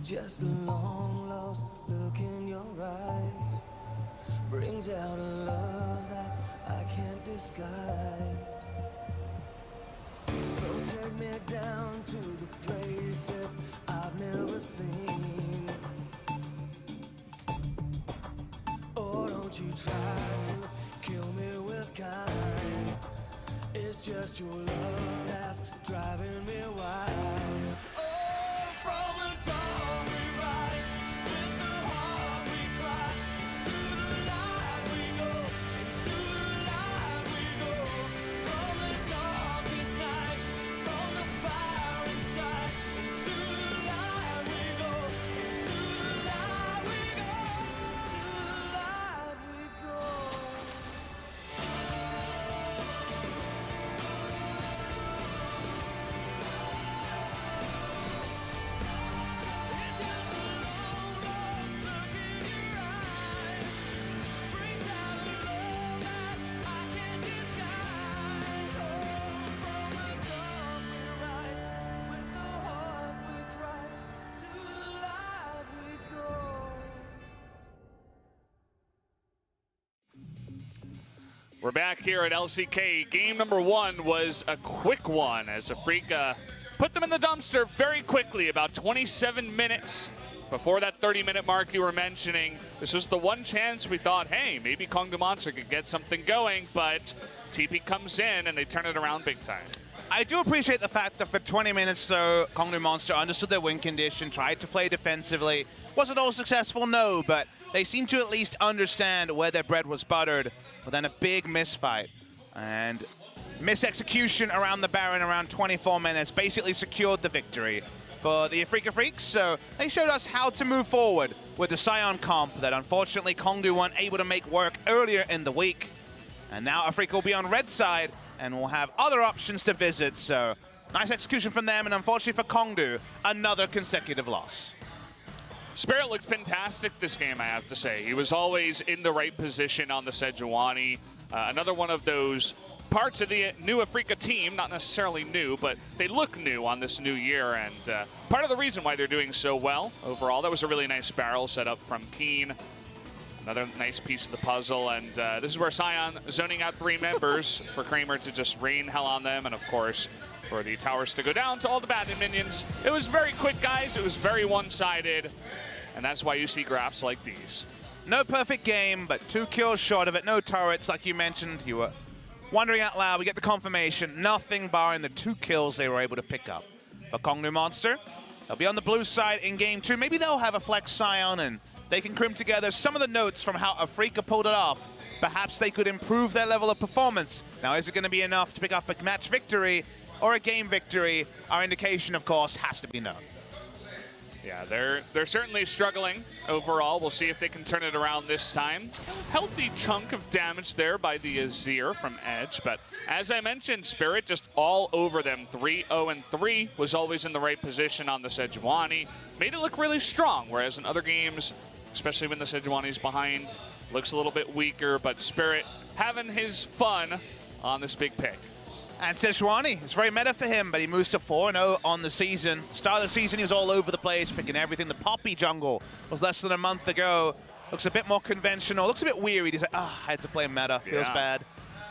Just a long lost look in your eyes brings out a love that I can't disguise. So take me down to the places I've never seen. Oh, don't you try to kill me with kind. It's just your love that's driving me wild. Oh, from the dawn we rise, with the heart we cry, into the light we go, into the light we go. From the darkest night, from the fire inside, into the light we go, into the light we go, into the light we go. We're back here at LCK. Game number 1 was a quick one as Afreeca put them in the dumpster very quickly, about 27 minutes before that 30-minute mark you were mentioning. This was the one chance we thought, hey, maybe KONGDOO Monster could get something going, but TP comes in and they turn it around big time. I do appreciate the fact that for 20 minutes, so KONGDOO Monster understood their win condition, tried to play defensively. Was it all successful? No, but they seem to at least understand where their bread was buttered. But then a big misfight and misexecution around the Baron around 24 minutes basically secured the victory for the Afreeca Freecs. So they showed us how to move forward with the Sion comp that unfortunately KONGDOO weren't able to make work earlier in the week. And now Afreeca will be on red side and will have other options to visit. So nice execution from them, and unfortunately for KONGDOO, another consecutive loss. Spirit looked fantastic this game, I have to say. He was always in the right position on the Sejuani. Another one of those parts of the new Afreeca team, not necessarily new, but they look new on this new year, and part of the reason why they're doing so well overall. That was a really nice barrel set up from Keen. Another nice piece of the puzzle, and this is where Sion zoning out 3 members for Kramer to just rain hell on them, and of course, for the towers to go down to all the batted minions. It was very quick, guys. It was very one-sided, and that's why you see graphs like these. No perfect game, but 2 kills short of it. No turrets, like you mentioned. You were wondering out loud. We get the confirmation. Nothing barring the 2 kills they were able to pick up. For KONGDOO Monster, they'll be on the blue side in game 2. Maybe they'll have a flex Sion, and they can crimp together some of the notes from how Afreeca pulled it off. Perhaps they could improve their level of performance. Now, is it going to be enough to pick up a match victory or a game victory? Our indication, of course, has to be no. Yeah, they're certainly struggling overall. We'll see if they can turn it around this time. Healthy chunk of damage there by the Azir from Edge, but as I mentioned, Spirit just all over them. 3-0-3 was always in the right position on the Sejuani. Made it look really strong, whereas in other games, especially when the Sejuani's behind, looks a little bit weaker, but Spirit having his fun on this big pick. And Sejuani, it's very meta for him, but he moves to 4-0 on the season. Start of the season, he was all over the place, picking everything. The Poppy jungle was less than a month ago. Looks a bit more conventional, looks a bit weary. He's like, I had to play meta, feels bad.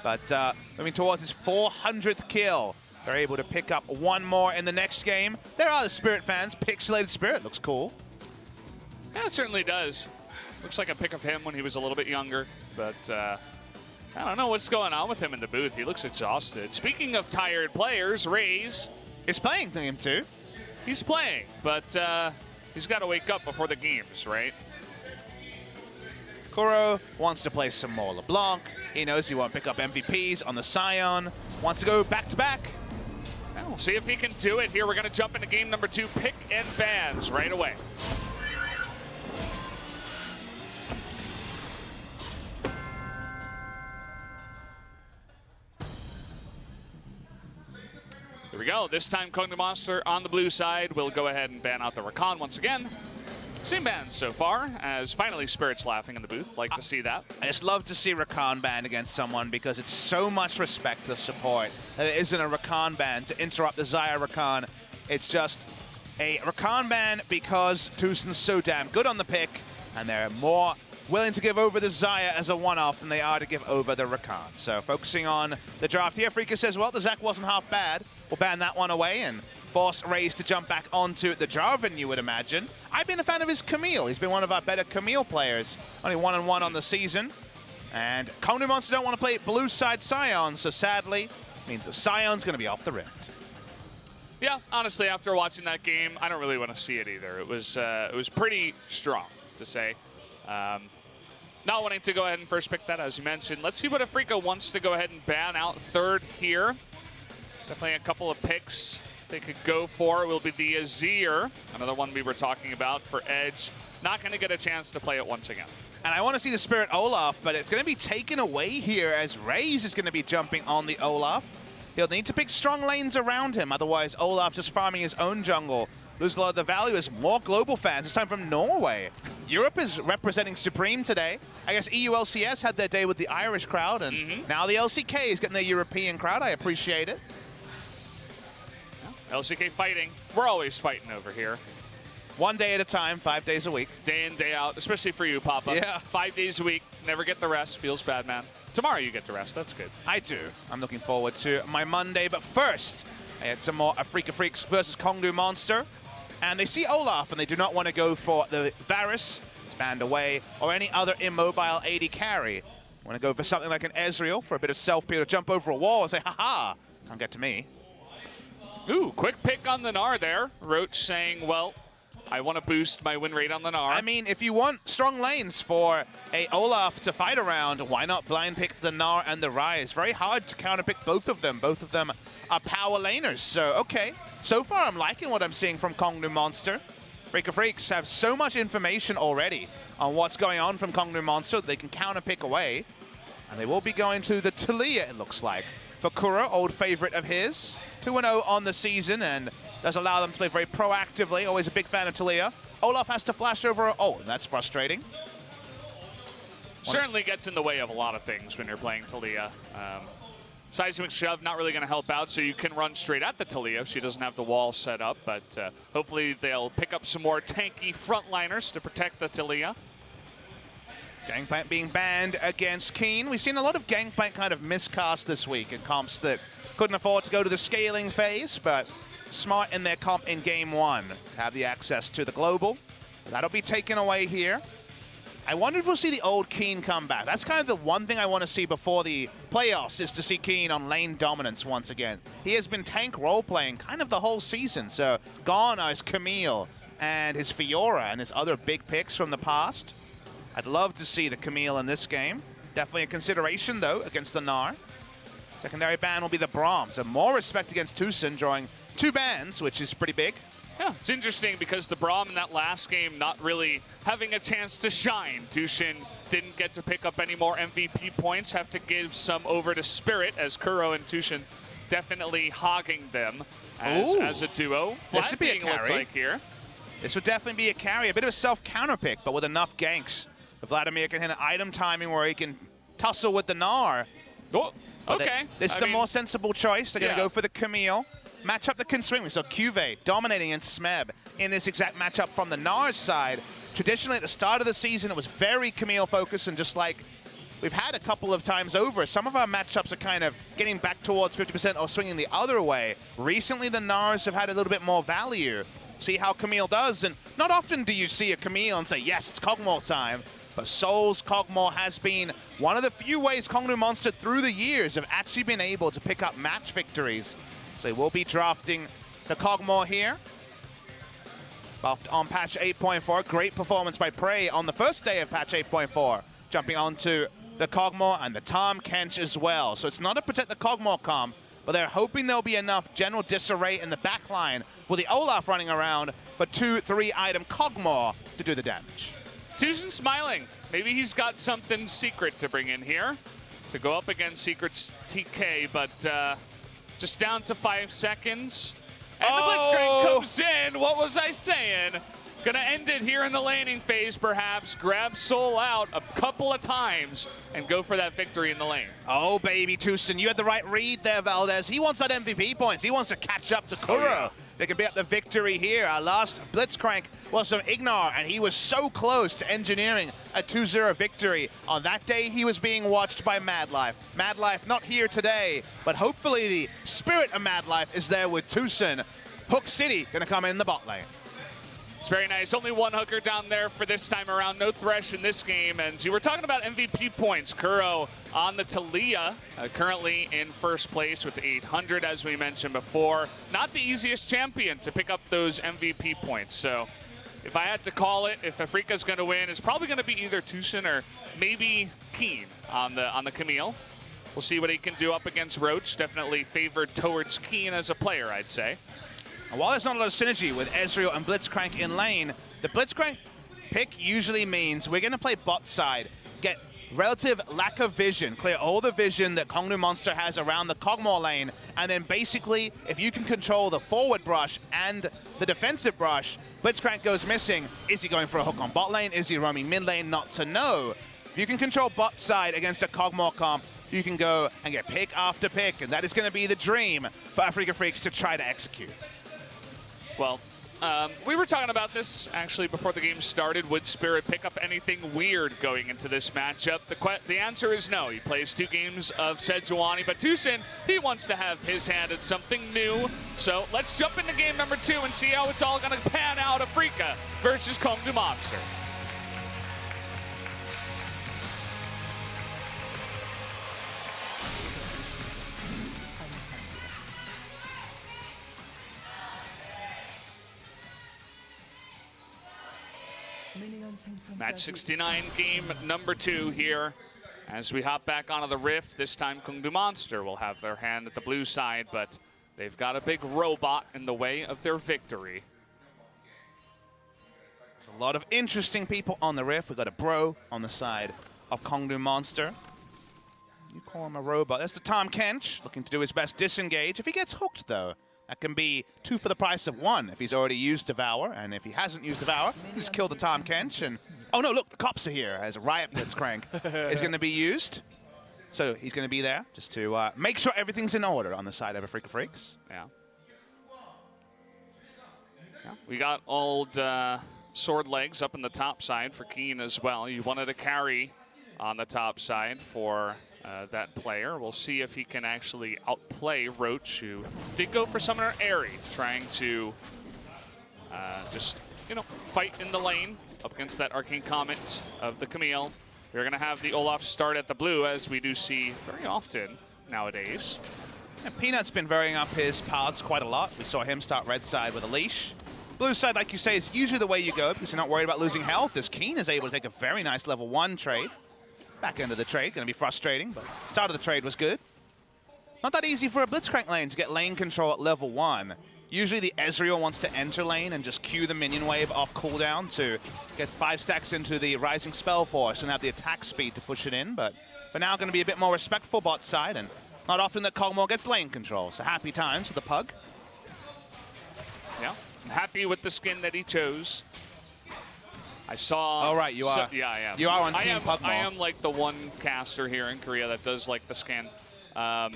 But moving towards his 400th kill, they're able to pick up 1 more in the next game. There are the Spirit fans. Pixelated Spirit looks cool. Yeah, it certainly does. Looks like a pick of him when he was a little bit younger, but I don't know what's going on with him in the booth. He looks exhausted. Speaking of tired players, Raze is playing game 2. He's playing, but he's got to wake up before the games, right? Kuro wants to play some more LeBlanc. He knows he won't pick up MVPs on the Sion. Wants to go back-to-back. We'll see if he can do it here. We're going to jump into game number 2, pick and bans right away. Here we go. This time, KONGDOO Monster on the blue side will go ahead and ban out the Rakan once again. Same bans so far, as finally Spirit's laughing in the booth. Like to see that. I just love to see Rakan banned against someone because it's so much respect to support that it isn't a Rakan ban to interrupt the Xayah Rakan. It's just a Rakan ban because Tucson's so damn good on the pick, and they're more willing to give over the Xayah as a one-off than they are to give over the Rakan. So focusing on the draft here, Afreeca says, well, the Zac wasn't half bad. We'll ban that one away and force Raze to jump back onto the Jarvan, you would imagine. I've been a fan of his Camille. He's been one of our better Camille players. Only 1-1 on the season. And KONGDOO Monster don't want to play blue side Sion, so sadly, means the Sion's going to be off the Rift. Yeah, honestly, after watching that game, I don't really want to see it either. It was pretty strong, to say. Not wanting to go ahead and first pick that, as you mentioned. Let's see what Afreeca wants to go ahead and ban out third here. Definitely a couple of picks they could go for. It will be the Azir, another one we were talking about for Edge. Not going to get a chance to play it once again. And I want to see the Spirit Olaf, but it's going to be taken away here as Raze is going to be jumping on the Olaf. He'll need to pick strong lanes around him, otherwise Olaf just farming his own jungle. Lose a lot of the value as more global fans, this time from Norway. Europe is representing Supreme today. I guess EU LCS had their day with the Irish crowd, and now the LCK is getting their European crowd. I appreciate it. LCK fighting. We're always fighting over here. One day at a time, 5 days a week. Day in, day out, especially for you, Papa. Yeah. 5 days a week, never get the rest. Feels bad, man. Tomorrow you get to rest. That's good. I do. I'm looking forward to my Monday, but first, I had some more Afreeca Freecs versus KONGDOO Monster. And they see Olaf, and they do not want to go for the Varus, spanned away, or any other immobile AD carry. Want to go for something like an Ezreal for a bit of self-peel to jump over a wall and say, ha-ha, can't get to me. Ooh, quick pick on the Gnar there. Roach saying, well, I want to boost my win rate on the Gnar. I mean, if you want strong lanes for a Olaf to fight around, why not blind pick the Gnar and the Ryze? Very hard to counterpick both of them. Both of them are power laners, so okay. So far, I'm liking what I'm seeing from KONGDOO Monster. Afreeca Freecs have so much information already on what's going on from KONGDOO Monster that they can counterpick away. And they will be going to the Taliyah, it looks like. For Kura, old favorite of his. 2-0 on the season, and does allow them to play very proactively. Always a big fan of Taliyah. Olaf has to flash over. Oh, that's frustrating. Certainly gets in the way of a lot of things when you're playing Taliyah. Seismic Shove not really going to help out, so you can run straight at the Taliyah if she doesn't have the wall set up, but hopefully they'll pick up some more tanky frontliners to protect the Taliyah. Gangplank being banned against Keen. We've seen a lot of Gangplank kind of miscast this week in comps that couldn't afford to go to the scaling phase, but smart in their comp in game one to have the access to the global. That'll be taken away here. I wonder if we'll see the old Keen come back. That's kind of the one thing I want to see before the playoffs, is to see Keen on lane dominance once again. He has been tank role-playing kind of the whole season, so gone are his Camille and his Fiora and his other big picks from the past. I'd love to see the Camille in this game. Definitely a consideration, though, against the Gnar. Secondary ban will be the Braum, so more respect against Tucson, drawing 2 bans, which is pretty big. Yeah, it's interesting because the Braum in that last game not really having a chance to shine. Tushin didn't get to pick up any more MVP points, have to give some over to Spirit, as Kuro and Tushin definitely hogging them as a duo. This would be a Looked carry. like here. This would definitely be a carry, a bit of a self-counter pick, but with enough ganks. Vladimir can hit an item timing where he can tussle with the Gnar. Oh, okay. This is the more sensible choice. They're going to go for the Camille. Matchup that can swing. We saw Cuvée dominating in Smeb in this exact matchup from the Gnar's side. Traditionally, at the start of the season, it was very Camille-focused, and just like we've had a couple of times over, some of our matchups are kind of getting back towards 50% or swinging the other way. Recently, the Gnars have had a little bit more value. See how Camille does, and not often do you see a Camille and say, yes, it's Kog'Maw time. But Soul's Kog'Maw has been one of the few ways KONGDOO Monster through the years have actually been able to pick up match victories. So they will be drafting the Kog'Maw here. Buffed on patch 8.4. Great performance by Prey on the first day of patch 8.4. Jumping onto the Kog'Maw and the Tahm Kench as well. So it's not a protect the Kog'Maw comp, but they're hoping there'll be enough general disarray in the backline with the Olaf running around for 2-3 item Kog'Maw to do the damage. Tucson smiling. Maybe he's got something secret to bring in here to go up against Secret's TK, but just down to 5 seconds. And the Blitzcrank comes in. What was I saying? Gonna end it here in the laning phase, perhaps. Grab Soul out a couple of times and go for that victory in the lane. Oh, baby, Tucson, you had the right read there, Valdez. He wants that MVP points. He wants to catch up to Kuro. Oh, yeah. They can be up the victory here. Our last Blitzcrank was from Ignar, and he was so close to engineering a 2-0 victory. On that day, he was being watched by Madlife. Madlife not here today, but hopefully the spirit of Madlife is there with Tucson. Hook City gonna come in the bot lane. It's very nice. Only one hooker down there for this time around. No Thresh in this game. And you were talking about MVP points. Kuro on the Talia, currently in first place with 800, as we mentioned before. Not the easiest champion to pick up those MVP points. So if I had to call it, if Afreeca's going to win, it's probably going to be either Tucson or maybe Keen on the Camille. We'll see what he can do up against Roach. Definitely favored towards Keen as a player, I'd say. And while there's not a lot of synergy with Ezreal and Blitzcrank in lane, the Blitzcrank pick usually means we're going to play bot side, get relative lack of vision, clear all the vision that KONGDOO Monster has around the Kog'Maw lane, and then basically, if you can control the forward brush and the defensive brush, Blitzcrank goes missing. Is he going for a hook on bot lane? Is he roaming mid lane? Not to know. If you can control bot side against a Kog'Maw comp, you can go and get pick after pick, and that is going to be the dream for Afreeca Freecs to try to execute. Well, we were talking about this actually before the game started. Would Spirit pick up anything weird going into this matchup? The answer is no. He plays 2 games of Sejuani, but Tucson, he wants to have his hand at something new. So let's jump into game number 2 and see how it's all going to pan out. Afreeca versus KONGDOO Monster. Match 69, game number 2 here. As we hop back onto the Rift, this time KONGDOO Monster will have their hand at the blue side, but they've got a big robot in the way of their victory. A lot of interesting people on the Rift. We've got a bro on the side of KONGDOO Monster. You call him a robot. That's the Tom Kench, looking to do his best disengage. If he gets hooked, though, that can be 2 for the price of 1 if he's already used Devour. And if he hasn't used Devour, he's killed the Tom Kench. And oh no, look, the cops are here as a Riot Blitzcrank is going to be used. So he's going to be there just to make sure everything's in order on the side of Afreeca Freecs. Yeah. We got old sword legs up in the top side for Keen as well. You wanted to carry on the top side for that player. We'll see if he can actually outplay Roach, who did go for Summoner Airy, trying to just, fight in the lane up against that Arcane Comet of the Camille. We're going to have the Olaf start at the blue, as we do see very often nowadays. And Peanut's been varying up his paths quite a lot. We saw him start red side with a leash. Blue side, like you say, is usually the way you go because you're not worried about losing health, as Keen is able to take a very nice level 1 trade. Back end of the trade, going to be frustrating, but start of the trade was good. Not that easy for a Blitzcrank lane to get lane control at level 1. Usually the Ezreal wants to enter lane and just queue the minion wave off cooldown to get 5 stacks into the Rising Spell Force and have the attack speed to push it in, but for now going to be a bit more respectful bot side, and not often that Kog'Maw gets lane control, so happy times for the Pug. Yeah, I'm happy with the skin that he chose. I saw... Oh, right, you are. Yeah, I am. You are on Team Kog'Maw. I am like the one caster here in Korea that does like the skin. I'm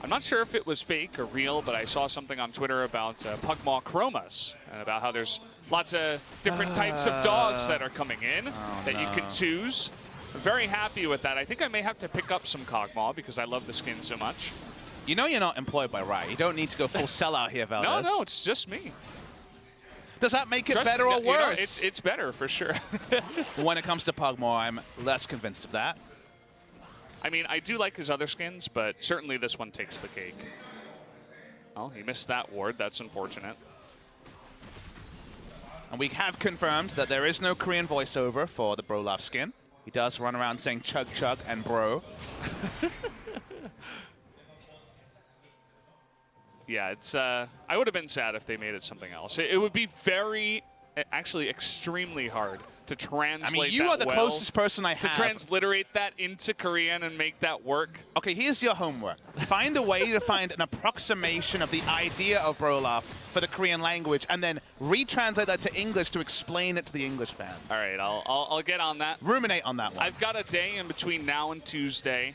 not sure if it was fake or real, but I saw something on Twitter about Kog'Maw chromas and about how there's lots of different types of dogs that are coming in that you can choose. I'm very happy with that. I think I may have to pick up some Kog'Maw because I love the skin so much. You know you're not employed by Riot. You don't need to go full sellout here, Valdez. No, it's just me. Does that make it better or worse? It's better for sure. When it comes to Kog'Maw, I'm less convinced of that. I mean, I do like his other skins, but certainly this one takes the cake. Oh, he missed that ward. That's unfortunate. And we have confirmed that there is no Korean voiceover for the Brolaf skin. He does run around saying chug chug and bro. Yeah, it's. I would have been sad if they made it something else. It would be actually extremely hard to translate. I mean, you are the closest person I have to transliterate that into Korean and make that work. Okay, here's your homework. Find a way to find an approximation of the idea of Brolaf for the Korean language, and then retranslate that to English to explain it to the English fans. All right, I'll get on that. Ruminate on that one. I've got a day in between now and Tuesday,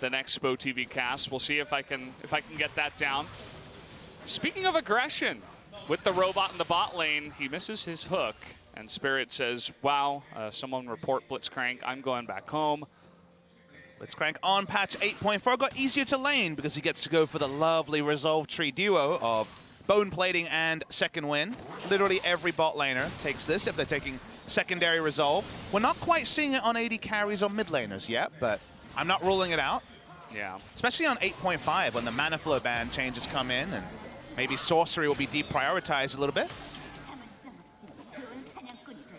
the next Spo TV cast. We'll see if I can get that down. Speaking of aggression, with the robot in the bot lane, he misses his hook. And Spirit says, wow, someone report Blitzcrank. I'm going back home. Blitzcrank on patch 8.4 got easier to lane because he gets to go for the lovely Resolve Tree duo of Bone Plating and Second Wind. Literally every bot laner takes this if they're taking secondary Resolve. We're not quite seeing it on AD carries or mid laners yet, but I'm not ruling it out. Yeah. Especially on 8.5 when the mana flow ban changes come in and maybe sorcery will be deprioritized a little bit.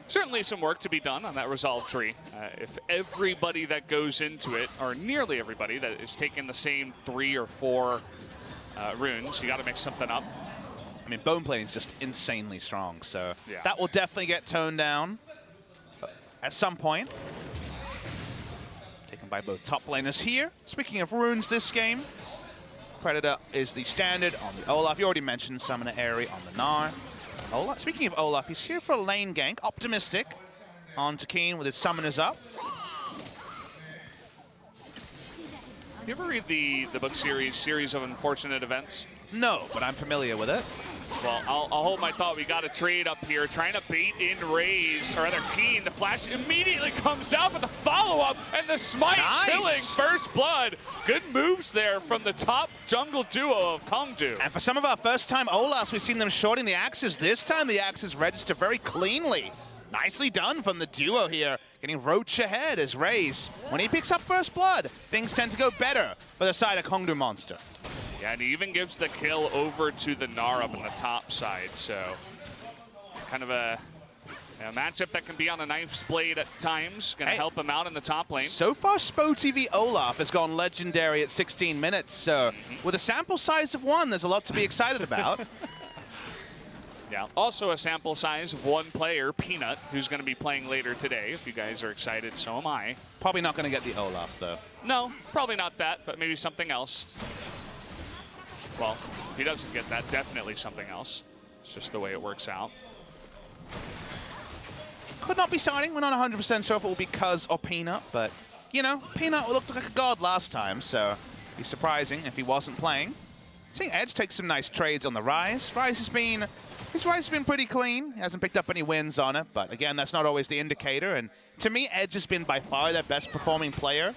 Certainly some work to be done on that Resolve Tree. If everybody that goes into it, or nearly everybody that is taking the same 3 or 4 runes, you got to mix something up. I mean, Bone Plating is just insanely strong, so yeah. That will definitely get toned down at some point. Taken by both top laners here. Speaking of runes this game, Predator is the standard on the Olaf. You already mentioned Summoner Aerie on the Gnar. Olaf, speaking of Olaf, he's here for a lane gank. Optimistic on Takeen with his summoners up. You ever read the book series of Unfortunate Events? No, but I'm familiar with it. Well, I'll hold my thought. We got a trade up here, trying to bait in Raze, or rather Keen. The flash immediately comes out with the follow-up, and the smite killing first blood. Good moves there from the top jungle duo of KONGDOO. And for some of our first-time Olafs, we've seen them shorting the axes. This time the axes register very cleanly. Nicely done from the duo here, getting Roach ahead as Raze. When he picks up first blood, things tend to go better for the side of KONGDOO Monster. Yeah, and he even gives the kill over to the Gnar up on the top side, so kind of a matchup that can be on a knife's blade at times. Going to help him out in the top lane. So far, Spo TV Olaf has gone legendary at 16 minutes, so with a sample size of 1, there's a lot to be excited about. Yeah, also a sample size of 1 player, Peanut, who's going to be playing later today. If you guys are excited, so am I. Probably not going to get the Olaf, though. No, probably not that, but maybe something else. Well, if he doesn't get that, definitely something else. It's just the way it works out. Could not be starting. We're not 100% sure if it will be Cuz or Peanut, but, you know, Peanut looked like a god last time, so it'd be surprising if he wasn't playing. Seeing Edge take some nice trades on the Rise. His Rise has been pretty clean. He hasn't picked up any wins on it, but again, that's not always the indicator. And to me, Edge has been by far their best performing player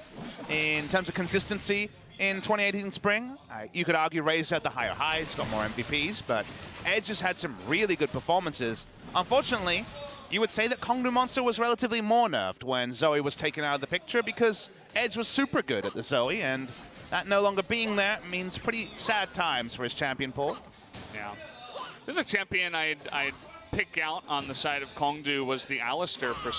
in terms of consistency in 2018 spring. You could argue Raze had the higher highs, got more MVPs, but Edge has had some really good performances. Unfortunately, you would say that KONGDOO Monster was relatively more nerfed when Zoe was taken out of the picture because Edge was super good at the Zoe, and that no longer being there means pretty sad times for his champion pool. Yeah. The other champion I'd pick out on the side of KONGDOO was the Alistar for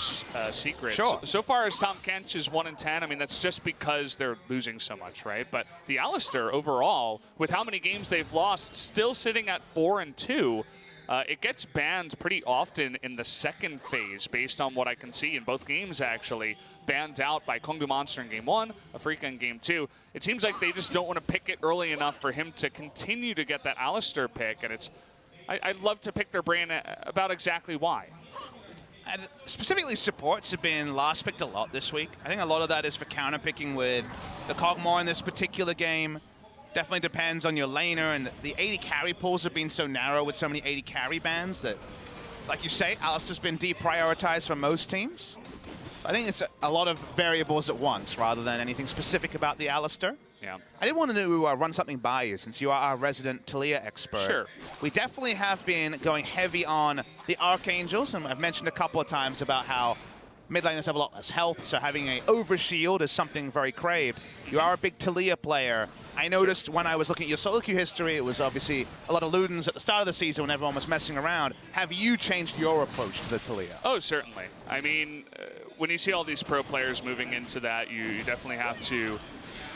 Secrets. Sure. So far as Tom Kench is 1-10, I mean, that's just because they're losing so much, right? But the Alistar overall, with how many games they've lost, still sitting at 4-2. It gets banned pretty often in the second phase, based on what I can see in both games, actually. Banned out by KONGDOO Monster in Game 1, Afreeca in Game 2. It seems like they just don't want to pick it early enough for him to continue to get that Alistar pick, and I'd love to pick their brain about exactly why. And specifically, supports have been last picked a lot this week. I think a lot of that is for counter-picking with the Kog'Maw in this particular game. Definitely depends on your laner, and the 80 carry pools have been so narrow with so many 80 carry bans that, like you say, Alistar's been deprioritized for most teams. I think it's a lot of variables at once rather than anything specific about the Alistar. Yeah. I did want to run something by you since you are our resident Taliyah expert. Sure. We definitely have been going heavy on the Archangels, and I've mentioned a couple of times about how mid laners have a lot less health, so having an overshield is something very craved. You are a big Taliyah player. I noticed when I was looking at your solo queue history, it was obviously a lot of Ludens at the start of the season when everyone was messing around. Have you changed your approach to the Taliyah? Oh, certainly. I mean, when you see all these pro players moving into that, you definitely have to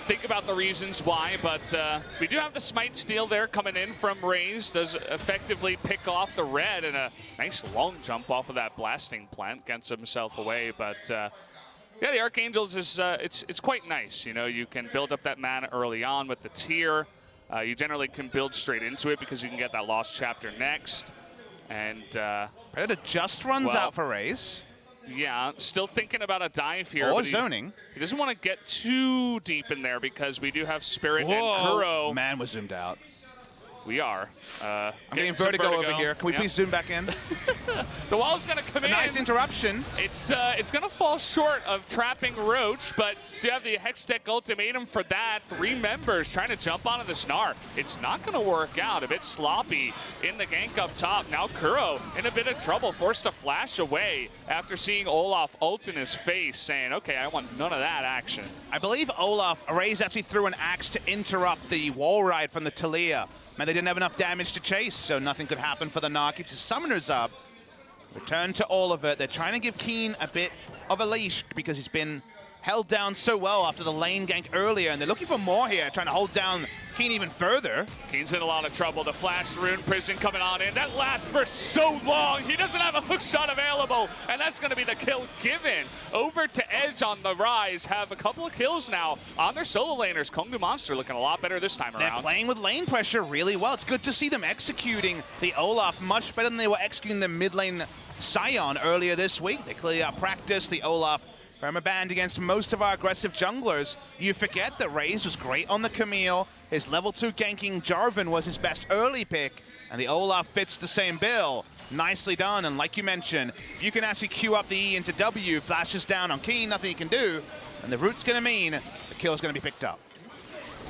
think about the reasons why, but we do have the Smite steal there coming in from Raze. Does effectively pick off the red, and a nice long jump off of that blasting plant gets himself away. But yeah, the Archangels is it's quite nice. You know, you can build up that mana early on with the tier. You generally can build straight into it because you can get that Lost Chapter next. And Predator just runs out for Raze. Yeah, still thinking about a dive here. Or zoning. He doesn't want to get too deep in there because we do have Spirit and Kuro. Man, was zoomed out. We are. I'm getting vertigo over here. Can we please zoom back in? The wall's going to come in. Nice interruption. It's going to fall short of trapping Roach, but do have the Hextech ultimatum for that. 3 members trying to jump onto the Snar. It's not going to work out. A bit sloppy in the gank up top. Now Kuro in a bit of trouble, forced to flash away after seeing Olaf ult in his face, saying, okay, I want none of that action. I believe Olaf, Raze actually threw an axe to interrupt the wall ride from the Talia. Man, they didn't have enough damage to chase, so nothing could happen for the Gnar. Keeps his summoners up. Return to all of it. They're trying to give Keen a bit of a leash because he's been held down so well after the lane gank earlier, and they're looking for more here, trying to hold down Keen even further. Keen's in a lot of trouble. The flash rune prison coming on in. That lasts for so long. He doesn't have a hook shot available, and that's going to be the kill given. Over to Edge on the rise. Have a couple of kills now on their solo laners. KONGDOO Monster looking a lot better this time around. They're playing with lane pressure really well. It's good to see them executing the Olaf much better than they were executing the mid lane Sion earlier this week. They clearly outpracticed the Olaf permabanned against most of our aggressive junglers. You forget that Raze was great on the Camille. His level 2 ganking Jarvan was his best early pick, and the Olaf fits the same bill. Nicely done, and like you mentioned, if you can actually queue up the E into W, flashes down on Keen, nothing he can do, and the root's gonna mean the kill's gonna be picked up.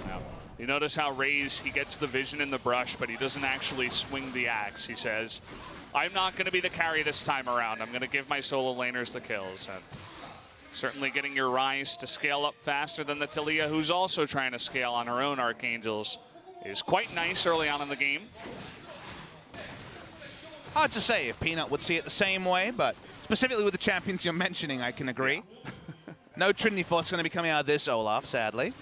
Yeah. You notice how Raze, he gets the vision in the brush, but he doesn't actually swing the axe. He says, I'm not gonna be the carry this time around. I'm gonna give my solo laners the kills. And certainly getting your Rise to scale up faster than the Talia, who's also trying to scale on her own Archangels, is quite nice early on in the game. Hard to say if Peanut would see it the same way, but specifically with the champions you're mentioning, I can agree. No Trinity Force going to be coming out of this Olaf, sadly.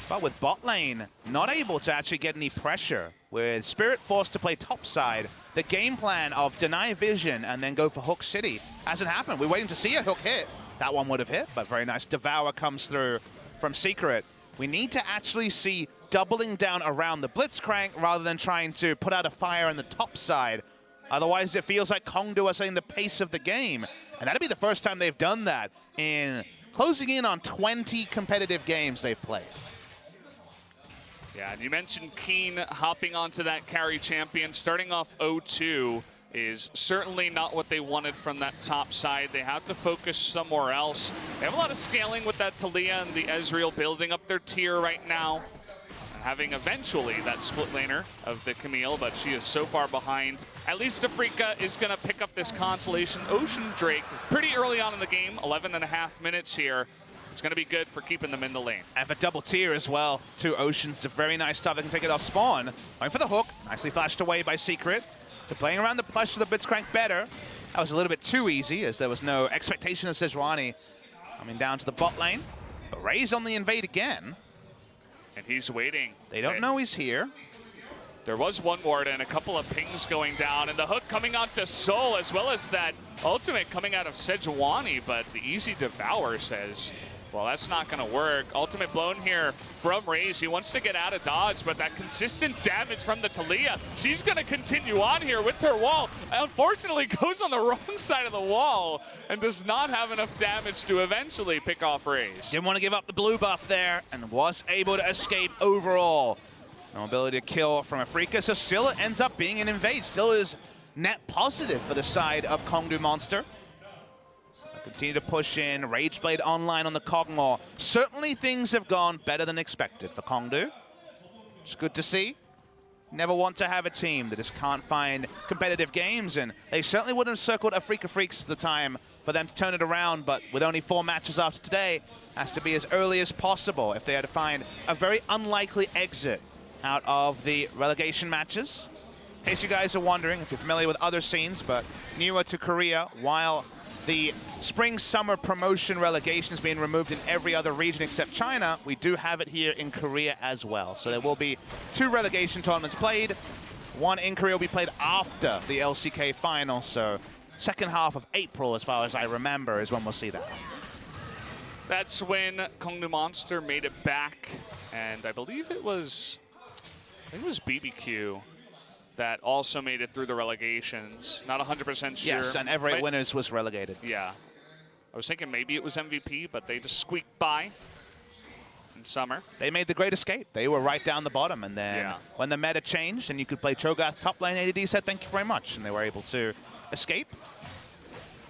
But with bot lane not able to actually get any pressure, with Spirit forced to play topside, the game plan of deny vision and then go for Hook City hasn't happened. We're waiting to see a hook hit. That one would have hit, but very nice. Devour comes through from Secret. We need to actually see doubling down around the Blitzcrank rather than trying to put out a fire on the top side. Otherwise, it feels like KONGDOO are setting the pace of the game. And that'd be the first time they've done that in closing in on 20 competitive games they've played. Yeah, and you mentioned Keen hopping onto that carry champion. Starting off 0-2 is certainly not what they wanted from that top side. They have to focus somewhere else. They have a lot of scaling with that Talia and the Ezreal building up their tier right now. Having eventually that split laner of the Camille, but she is so far behind. At least Afreeca is going to pick up this consolation. Ocean Drake pretty early on in the game, 11.5 minutes here. It's going to be good for keeping them in the lane. And for double tier as well, 2 Oceans, a very nice stuff. They can take it off spawn. Going for the hook, nicely flashed away by Secret. So playing around the plush of the Blitzcrank better. That was a little bit too easy as there was no expectation of Sejuani coming down to the bot lane. But Raze on the invade again. And he's waiting. They don't know he's here. There was one ward and a couple of pings going down, and the hook coming onto Soul, as well as that ultimate coming out of Sejuani, but the easy Devour says, well, that's not going to work. Ultimate blown here from Raze. He wants to get out of dodge, but that consistent damage from the Talia, she's going to continue on here with her wall. Unfortunately, goes on the wrong side of the wall and does not have enough damage to eventually pick off Raze. Didn't want to give up the blue buff there and was able to escape overall. No ability to kill from Afreeca, so still it ends up being an invade. Still is net positive for the side of KONGDOO Monster. Continue to push in, Rageblade online on the Kog'Maw. Certainly things have gone better than expected for KONGDOO. It's good to see. Never want to have a team that just can't find competitive games, and they certainly wouldn't have circled Afreeca Freecs at the time for them to turn it around, but with only 4 matches after today, has to be as early as possible if they had to find a very unlikely exit out of the relegation matches. In case you guys are wondering, if you're familiar with other scenes, but newer to Korea, while the spring-summer promotion relegation has been removed in every other region except China, we do have it here in Korea as well. So there will be 2 relegation tournaments played. One in Korea will be played after the LCK final, so second half of April, as far as I remember, is when we'll see that. That's when KONGDOO Monster made it back, and I believe it was BBQ that also made it through the relegations. Not 100% sure. Yes, and Everett right? Winners was relegated. Yeah. I was thinking maybe it was MVP, but they just squeaked by in summer. They made the great escape. They were right down the bottom, and then when the meta changed and you could play Cho'Gath top lane, ADD said thank you very much, and they were able to escape.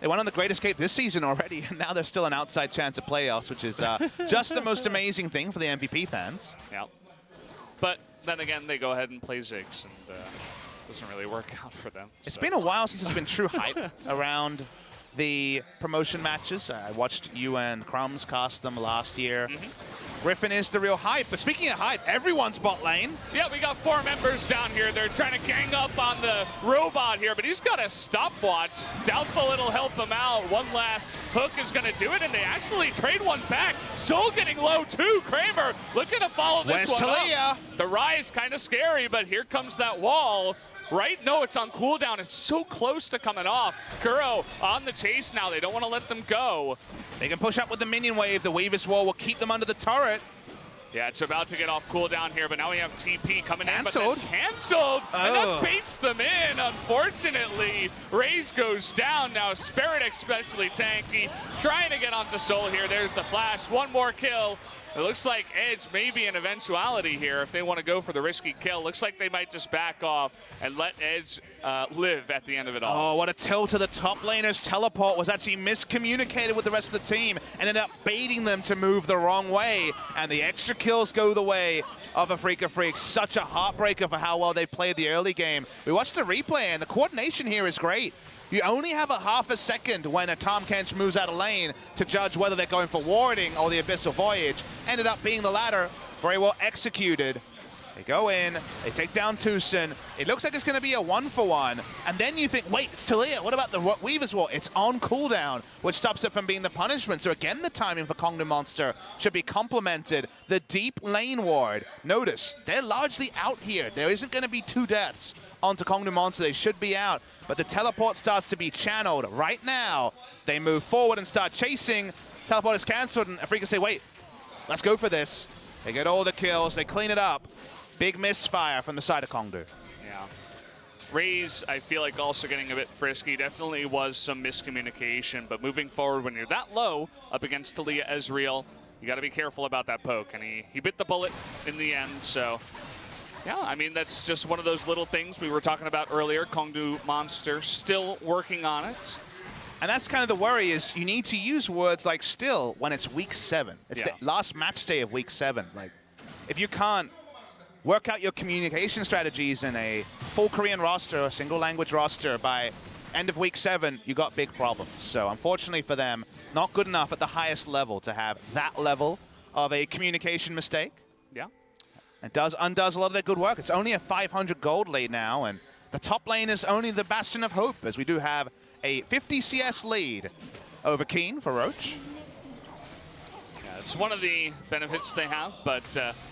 They went on the great escape this season already, and now there's still an outside chance of playoffs, which is just the most amazing thing for the MVP fans. Yeah. But then again, they go ahead and play Ziggs, and it doesn't really work out for them. It's been a while since there's been true hype around the promotion matches. I watched you and Crumbs cast them last year. Griffin is the real hype. But speaking of hype, everyone's bot lane. Yeah, we got 4 members down here. They're trying to gang up on the robot here, but he's got a stopwatch. Doubtful it'll help him out. One last hook is going to do it, and they actually trade one back. Soul getting low too. Kramer looking to follow this Where's one Talia? up. The rise kind of scary, but here comes that wall. Right? No, it's on cooldown. It's so close to coming off. Kuro on the chase now. They don't want to let them go. They can push up with the minion wave. The Weaver's Wall will keep them under the turret. Yeah, it's about to get off cooldown here, but now we have TP coming Cancelled. in. Cancelled. And that baits them in, unfortunately. Raze goes down now. Spirit especially tanky. Trying to get onto Soul here. There's the flash. One more kill. It looks like Edge may be an eventuality here if they want to go for the risky kill. Looks like they might just back off and let Edge live at the end of it all. Oh, what a tilt to the top laner's teleport was actually miscommunicated with the rest of the team. Ended up baiting them to move the wrong way. And the extra kills go the way of Afreeca Freecs. Such a heartbreaker for how well they played the early game. We watched the replay, and the coordination here is great. You only have a half a second when a Tahm Kench moves out of lane to judge whether they're going for warding or the Abyssal Voyage. Ended up being the latter. Very well executed. They go in, they take down Tucson. It looks like it's going to be a 1-for-1. And then you think, wait, it's Talia. What about the Weaver's Wall? It's on cooldown, which stops it from being the punishment. So again, the timing for KONGDOO Monster should be complemented. The deep lane ward. Notice, they're largely out here. There isn't going to be 2 deaths onto KONGDOO Monster. They should be out. But the teleport starts to be channeled right now. They move forward and start chasing. Teleport is cancelled, and Afreeca say, wait, let's go for this. They get all the kills. They clean it up. Big misfire from the side of KONGDOO. Yeah. Raze, I feel like also getting a bit frisky. Definitely was some miscommunication, but moving forward when you're that low up against Talia Ezreal, you got to be careful about that poke. And he bit the bullet in the end, so... Yeah, I mean, that's just one of those little things we were talking about earlier. KONGDOO Monster still working on it. And that's kind of the worry is you need to use words like still when it's week 7. It's the last match day of week 7. Like, if you can't work out your communication strategies in a full Korean roster, a single language roster by end of week 7, you got big problems. So unfortunately for them, not good enough at the highest level to have that level of a communication mistake. Yeah. It undoes a lot of their good work. It's only a 500 gold lead now, and the top lane is only the bastion of hope, as we do have a 50 CS lead over Keen for Roach. Yeah, it's one of the benefits they have, but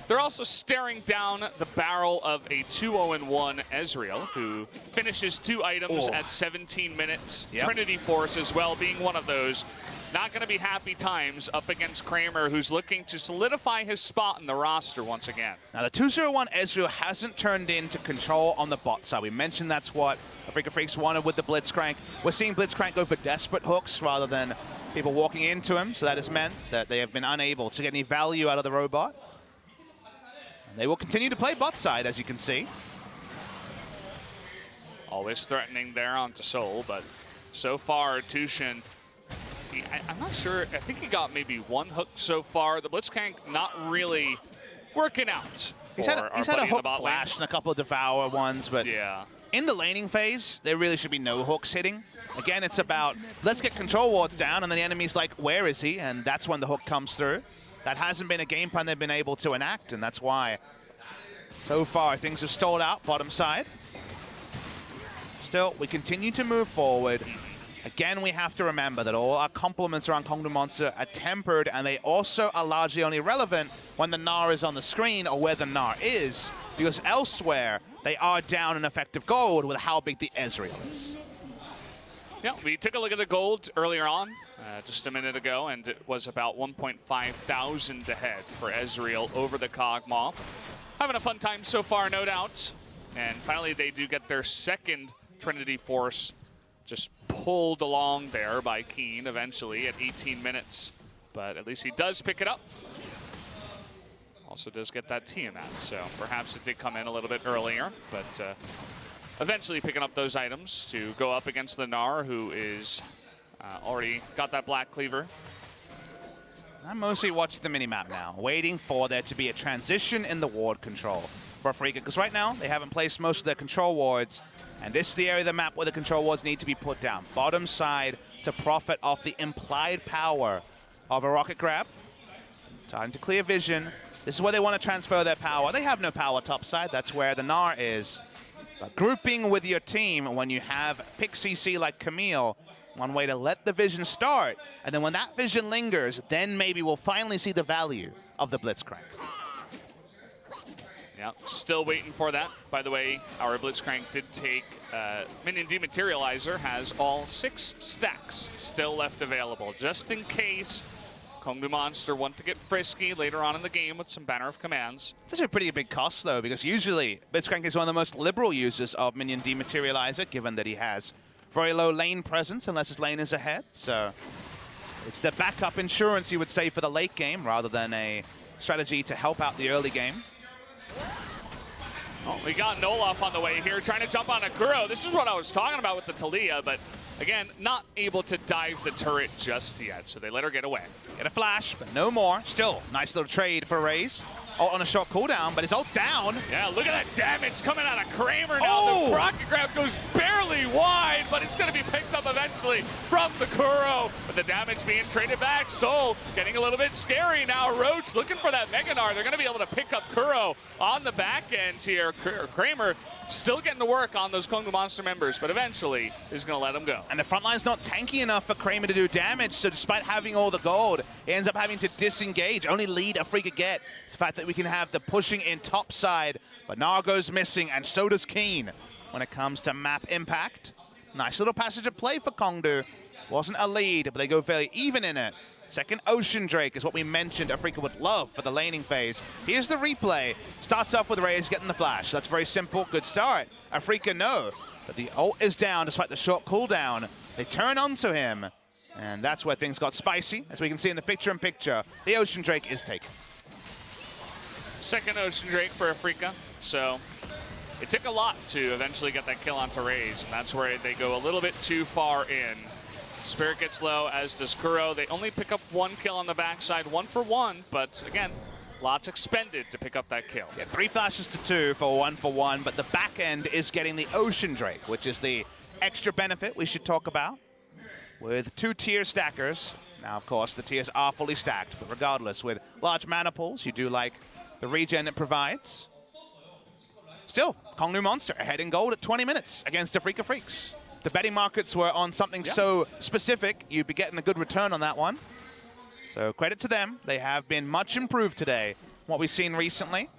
they're also staring down the barrel of a 2-0-1 Ezreal, who finishes 2 items at 17 minutes. Trinity Force as well being one of those. Not going to be happy times up against Kramer, who's looking to solidify his spot in the roster once again. Now, the 2-0-1 Ezreal hasn't turned into control on the bot side. We mentioned that's what Afreeca Freecs wanted with the Blitzcrank. We're seeing Blitzcrank go for desperate hooks rather than people walking into him, so that has meant that they have been unable to get any value out of the robot. And they will continue to play bot side, as you can see. Always threatening there onto Soul, but so far, Tushin... I'm not sure. I think he got maybe 1 hook so far. The Blitzcrank not really working out. He's had a hook flash and a couple of Devour ones, but in the laning phase, there really should be no hooks hitting. Again, it's about, let's get control wards down, and then the enemy's like, where is he? And that's when the hook comes through. That hasn't been a game plan they've been able to enact, and that's why so far things have stalled out bottom side. Still, we continue to move forward. Again, we have to remember that all our compliments around KONGDOO Monster are tempered, and they also are largely only relevant when the Gnar is on the screen or where the Gnar is, because elsewhere, they are down in effective gold with how big the Ezreal is. Yeah, we took a look at the gold earlier on, just a minute ago, and it was about 1.5 thousand ahead for Ezreal over the KOGMAW. Having a fun time so far, no doubt. And finally, they do get their second Trinity Force just pulled along there by Keen eventually at 18 minutes. But at least he does pick it up. Also does get that Tiamat, so perhaps it did come in a little bit earlier, but eventually picking up those items to go up against the Gnar, who is already got that Black Cleaver. I'm mostly watching the minimap now, waiting for there to be a transition in the ward control for Afreeca, because right now they haven't placed most of their control wards, and this is the area of the map where the control wards need to be put down. Bottom side to profit off the implied power of a rocket grab. Time to clear vision. This is where they want to transfer their power. They have no power top side. That's where the Gnar is. But grouping with your team when you have pick CC like Camille, one way to let the vision start, and then when that vision lingers, then maybe we'll finally see the value of the Blitzcrank. Yeah, still waiting for that. By the way, our Blitzcrank did take Minion Dematerializer, has all 6 stacks still left available, just in case KONGDOO Monster want to get frisky later on in the game with some Banner of Commands. It's actually a pretty big cost, though, because usually Blitzcrank is one of the most liberal users of Minion Dematerializer, given that he has very low lane presence unless his lane is ahead. So it's the backup insurance, you would say, for the late game, rather than a strategy to help out the early game. Oh, we got Noloff on the way here, trying to jump on a Kuro. This is what I was talking about with the Taliyah, but again, not able to dive the turret just yet, so they let her get away. Get a flash, but no more. Still, nice little trade for Raze. Ult on a short cooldown, but his ult's down. Yeah, look at that damage coming out of Kramer now. Oh! The rocket grab goes barely wide, but it's going to be picked up eventually from the Kuro. But the damage being traded back. Soul getting a little bit scary now. Roach looking for that Mega Gnar. They're going to be able to pick up Kuro on the back end here. Kramer still getting to work on those KONGDOO Monster members, but eventually is going to let them go. And the front line's not tanky enough for Kramer to do damage, so despite having all the gold, he ends up having to disengage. Only lead Afreeca get is the fact that we can have the pushing in top side, but Gnar goes missing, and so does Keen when it comes to map impact. Nice little passage of play for KONGDOO. Wasn't a lead, but they go fairly even in it. Second Ocean Drake is what we mentioned Afreeca would love for the laning phase. Here's the replay. Starts off with Raze getting the flash. That's very simple, good start. Afreeca know that the ult is down despite the short cooldown. They turn onto him, and that's where things got spicy. As we can see in the picture-in-picture, the Ocean Drake is taken. Second Ocean Drake for Afreeca, so it took a lot to eventually get that kill onto Raze, and that's where they go a little bit too far in. Spirit gets low, as does Kuro. They only pick up 1 kill on the backside, 1 for 1, but again, lots expended to pick up that kill. Yeah, 3 flashes to 2 for 1 for 1, but the back end is getting the Ocean Drake, which is the extra benefit we should talk about. With 2 tier stackers. Now, of course, the tiers are fully stacked, but regardless, with large mana pools, you do like the regen it provides. Still, KONGDOO Monster ahead in gold at 20 minutes against Afreeca Freecs. The betting markets were on something so specific, you'd be getting a good return on that one. So credit to them. They have been much improved today. What we've seen recently,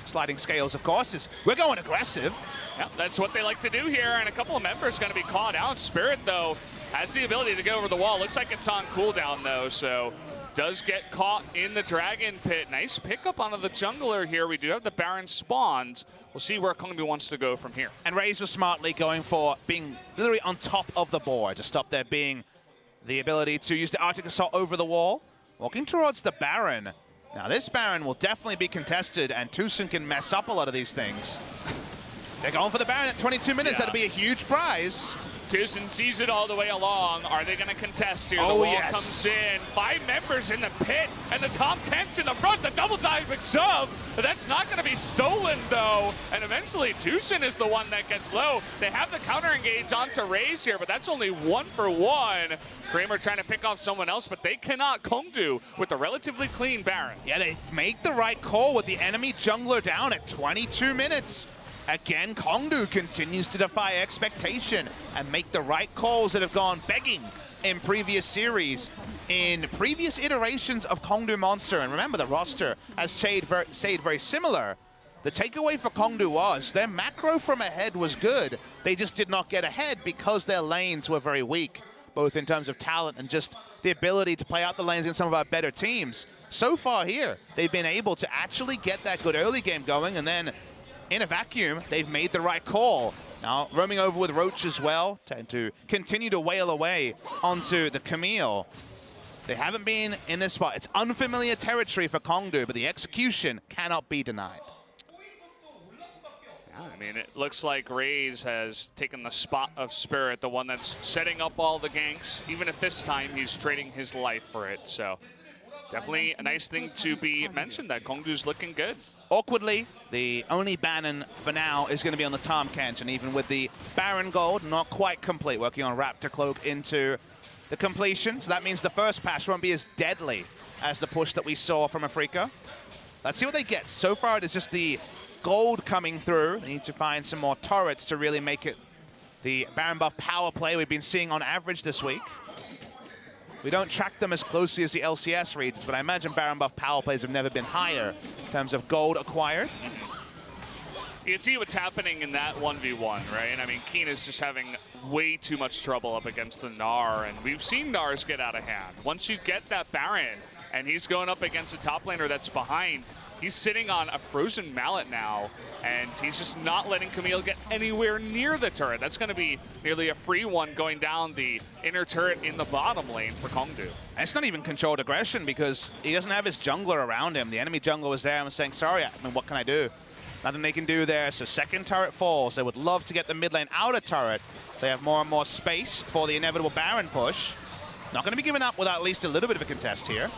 sliding scales, of course, is we're going aggressive. Yeah, that's what they like to do here, and a couple of members going to be caught out. Spirit, though, has the ability to go over the wall. Looks like it's on cooldown, though, so does get caught in the Dragon Pit. Nice pickup onto the jungler here. We do have the Baron spawned. We'll see where KONGDOO wants to go from here. And Raze was smartly going for being literally on top of the board to stop there being the ability to use the Arctic Assault over the wall. Walking towards the Baron. Now this Baron will definitely be contested, and Tucson can mess up a lot of these things. They're going for the Baron at 22 minutes. Yeah. That'll be a huge prize. Tucson sees it all the way along. Are they going to contest here? Oh, the wall yes. comes in. 5 members in the pit, and the Tom Kent's in the front. The double dive McSub. That's not going to be stolen, though. And eventually, Tucson is the one that gets low. They have the counter engage onto Raze here, but that's only 1 for 1. Kramer trying to pick off someone else, but they cannot KONGDOO with a relatively clean Baron. Yeah, they make the right call with the enemy jungler down at 22 minutes. again, KONGDOO continues to defy expectation and make the right calls that have gone begging in previous series, in previous iterations of KONGDOO Monster. And remember, the roster has stayed very similar. The takeaway for KONGDOO was their macro from ahead was good. They just did not get ahead because their lanes were very weak, both in terms of talent and just the ability to play out the lanes against some of our better teams. So far here, they've been able to actually get that good early game going, and then in a vacuum, they've made the right call. Now, roaming over with Roach as well, trying to continue to wail away onto the Camille. They haven't been in this spot. It's unfamiliar territory for KONGDOO, but the execution cannot be denied. I mean, it looks like Raze has taken the spot of Spirit, the one that's setting up all the ganks, even if this time he's trading his life for it. So definitely a nice thing to be mentioned that KONGDOO's looking good. Awkwardly, the only Banon for now is going to be on the Tahm Kench, and even with the Baron Gold not quite complete, working on Raptor Cloak into the completion. So that means the first patch won't be as deadly as the push that we saw from Afreeca. Let's see what they get. So far, it is just the gold coming through. They need to find some more turrets to really make it the Baron buff power play we've been seeing on average this week. We don't track them as closely as the LCS regions, but I imagine Baron buff power plays have never been higher in terms of gold acquired. You can see what's happening in that 1v1, right? I mean, Keen is just having way too much trouble up against the Gnar, and we've seen Gnars get out of hand. Once you get that Baron, and he's going up against a top laner that's behind, he's sitting on a frozen mallet now, and he's just not letting Camille get anywhere near the turret. That's going to be nearly a free one going down the inner turret in the bottom lane for KONGDOO. And it's not even controlled aggression because he doesn't have his jungler around him. The enemy jungler was there and was saying, sorry, I mean, what can I do? Nothing they can do there, so second turret falls. They would love to get the mid lane out of turret. They have more and more space for the inevitable Baron push. Not going to be giving up without at least a little bit of a contest here.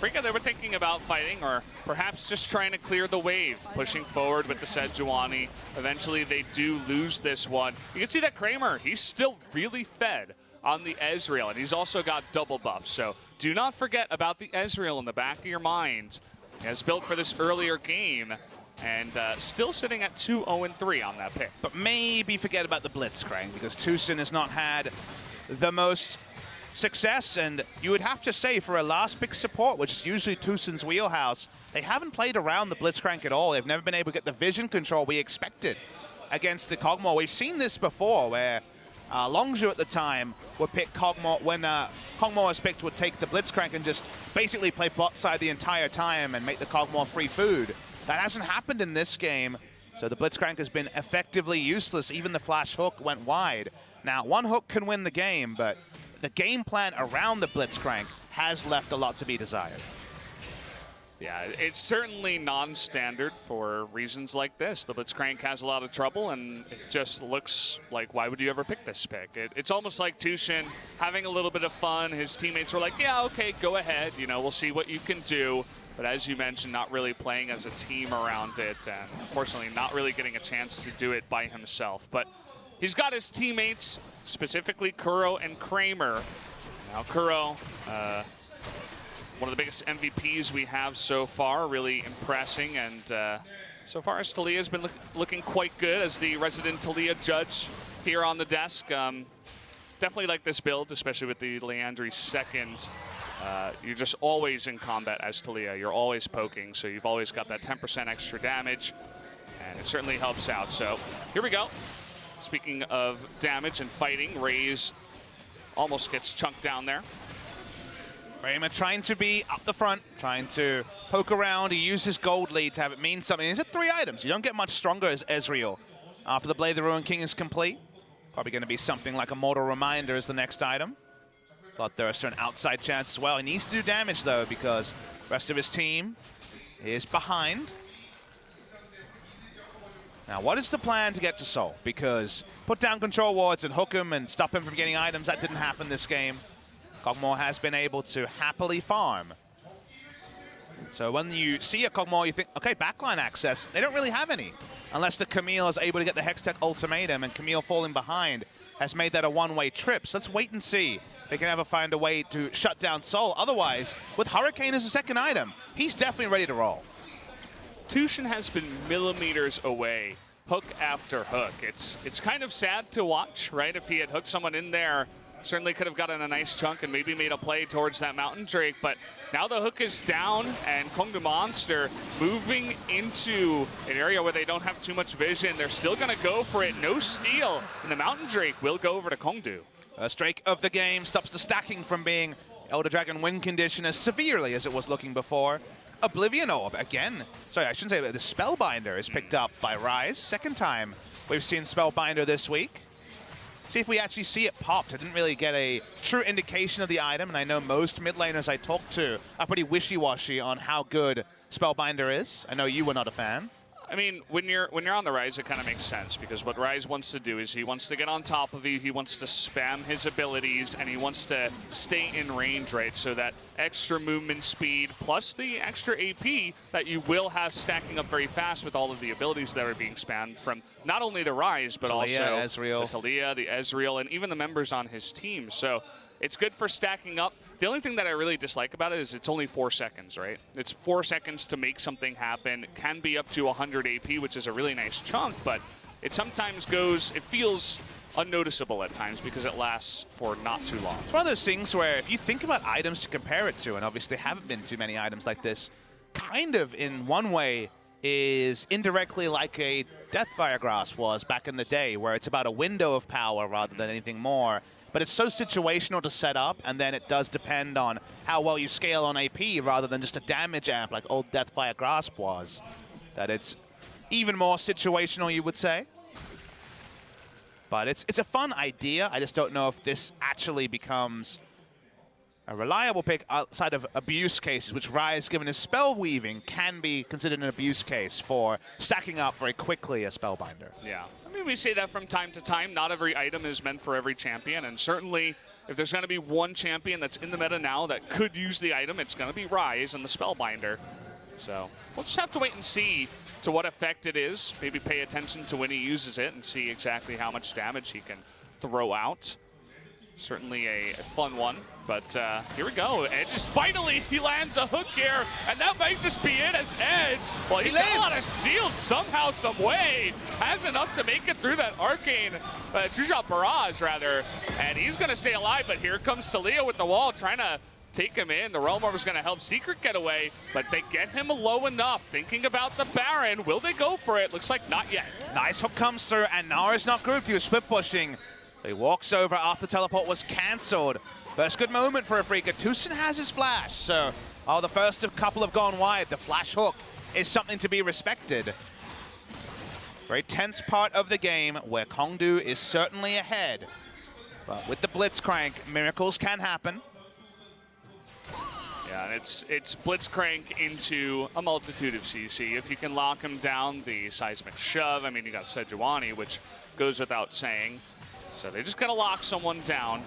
Afreeca, they were thinking about fighting or perhaps just trying to clear the wave, pushing forward with the Sejuani. Eventually, they do lose this one. You can see that Kramer, he's still really fed on the Ezreal, and he's also got double buffs. So do not forget about the Ezreal in the back of your mind. As built for this earlier game, and still sitting at 2-0-3 on that pick. But maybe forget about the Blitzcrank, because Tucson has not had the most success, and you would have to say for a last pick support, which is usually Tucson's wheelhouse, they haven't played around the Blitzcrank at all. They've never been able to get the vision control we expected against the Kog'Maw. We've seen this before, where Longzhu at the time would pick Kog'Maw, when Kog'Maw was picked, would take the Blitzcrank and just basically play bot side the entire time and make the Kog'Maw free food. That hasn't happened in this game, so the Blitzcrank has been effectively useless. Even the flash hook went wide. Now, one hook can win the game, but the game plan around the Blitzcrank has left a lot to be desired. Yeah, it's certainly non-standard for reasons like this. The Blitzcrank has a lot of trouble, and it just looks like, why would you ever pick this pick? It's almost like Tushin having a little bit of fun. His teammates were like, yeah, okay, go ahead. You know, we'll see what you can do. But as you mentioned, not really playing as a team around it, and unfortunately not really getting a chance to do it by himself. But he's got his teammates, specifically Kuro and Kramer. Now Kuro, one of the biggest MVPs we have so far, really impressing, and so far as Talia's been looking quite good as the resident Talia judge here on the desk. Definitely like this build, especially with the Leandri second. You're just always in combat as Talia. You're always poking, so you've always got that 10% extra damage, and it certainly helps out. So here we go. Speaking of damage and fighting, Raze almost gets chunked down there. Kramer trying to be up the front, trying to poke around. He used his gold lead to have it mean something. These are 3 items. You don't get much stronger as Ezreal after the Blade of the Ruined King is complete. Probably going to be something like a Mortal Reminder as the next item. Bloodthirster an outside chance as well. He needs to do damage, though, because the rest of his team is behind. Now, what is the plan to get to Sol? Because put down control wards and hook him and stop him from getting items. That didn't happen this game. Kog'Maw has been able to happily farm. So when you see a Kog'Maw, you think, okay, backline access. They don't really have any, unless the Camille is able to get the Hextech ultimatum, and Camille falling behind has made that a one-way trip. So let's wait and see. They can ever find a way to shut down Sol. Otherwise, with Hurricane as a second item, he's definitely ready to roll. Tushin has been millimeters away hook after hook. It's kind of sad to watch, right? If he had hooked someone in there, certainly could have gotten a nice chunk and maybe made a play towards that Mountain Drake, but now the hook is down and KONGDOO Monster moving into an area where they don't have too much vision. They're still going to go for it. No steal, and the Mountain Drake will go over to KONGDOO. First Drake of the game stops the stacking from being Elder Dragon win condition as severely as it was looking before. Oblivion Orb again. Sorry, I shouldn't say that. The Spellbinder is picked up by Rise. Second time we've seen Spellbinder this week. See if we actually see it popped. I didn't really get a true indication of the item, and I know most mid laners I talked to are pretty wishy-washy on how good Spellbinder is. I know you were not a fan. I mean, when you're on the Rise, it kind of makes sense, because what Rise wants to do is he wants to get on top of you, he wants to spam his abilities, and he wants to stay in range, right? So that extra movement speed plus the extra AP that you will have stacking up very fast with all of the abilities that are being spammed from not only the Rise, but also Ezreal. the Taliyah, the Ezreal, and even the members on his team. So it's good for stacking up. The only thing that I really dislike about it is it's only 4 seconds, right? It's 4 seconds to make something happen. It can be up to 100 AP, which is a really nice chunk, but it sometimes goes, it feels unnoticeable at times because it lasts for not too long. It's one of those things where if you think about items to compare it to, and obviously there haven't been too many items like this, kind of in one way is indirectly like a Deathfire Grasp was back in the day, where it's about a window of power rather than anything more. But it's so situational to set up, and then it does depend on how well you scale on AP rather than just a damage amp like old Deathfire Grasp was. That it's even more situational, you would say. But it's a fun idea. I just don't know if this actually becomes a reliable pick outside of abuse cases, which Rise, given his spell weaving, can be considered an abuse case for stacking up very quickly a Spellbinder. Yeah. I mean, we say that from time to time. Not every item is meant for every champion, and certainly if there's going to be one champion that's in the meta now that could use the item, it's going to be Rise and the Spellbinder. So we'll just have to wait and see to what effect it is. Maybe pay attention to when he uses it and see exactly how much damage he can throw out. Certainly a fun one, but here we go. Edge is finally, he lands a hook here, and that might just be it as Edge. Well, he's got a lot of shield somehow, some way. Has enough to make it through that arcane, True Shot Barrage rather, and he's gonna stay alive, but here comes Taliyah with the wall trying to take him in. The Realm Orb is gonna help Secret get away, but they get him low enough. Thinking about the Baron, will they go for it? Looks like not yet. Nice hook comes through, and Nara's not grouped. He was split pushing. He walks over after the teleport was cancelled. First good moment for Afreeca. Tucson has his flash, so the first couple have gone wide. The flash hook is something to be respected. Very tense part of the game where KONGDOO is certainly ahead. But with the Blitzcrank, miracles can happen. Yeah, and it's Blitzcrank into a multitude of CC. If you can lock him down, the Seismic Shove. I mean, you got Sejuani, which goes without saying. So they just gotta lock someone down.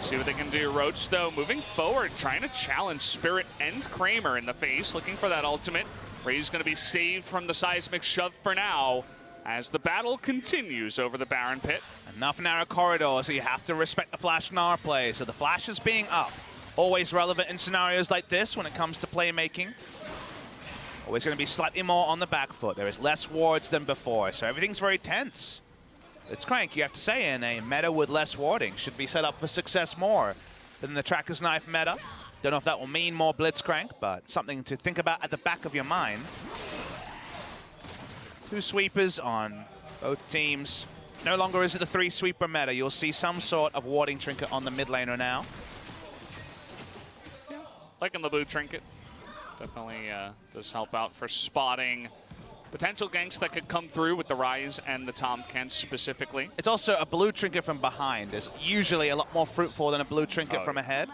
See what they can do. Roach, though, moving forward, trying to challenge Spirit and Kramer in the face, looking for that ultimate. Ray's gonna be saved from the Seismic Shove for now as the battle continues over the Baron Pit. Enough narrow corridors, so you have to respect the Flash Nara play. So the Flash is being up. Always relevant in scenarios like this when it comes to playmaking. Always gonna be slightly more on the back foot. There is less wards than before, so everything's very tense. It's Crank, you have to say, in a meta with less warding. Should be set up for success more than the Tracker's Knife meta. Don't know if that will mean more Blitzcrank, but something to think about at the back of your mind. 2 sweepers on both teams. No longer is it the 3 sweeper meta. You'll see some sort of warding trinket on the mid laner now. Yeah, liking the blue trinket. Definitely does help out for spotting potential ganks that could come through with the Rise and the Tom Kent specifically. It's also a blue trinket from behind is usually a lot more fruitful than a blue trinket from ahead.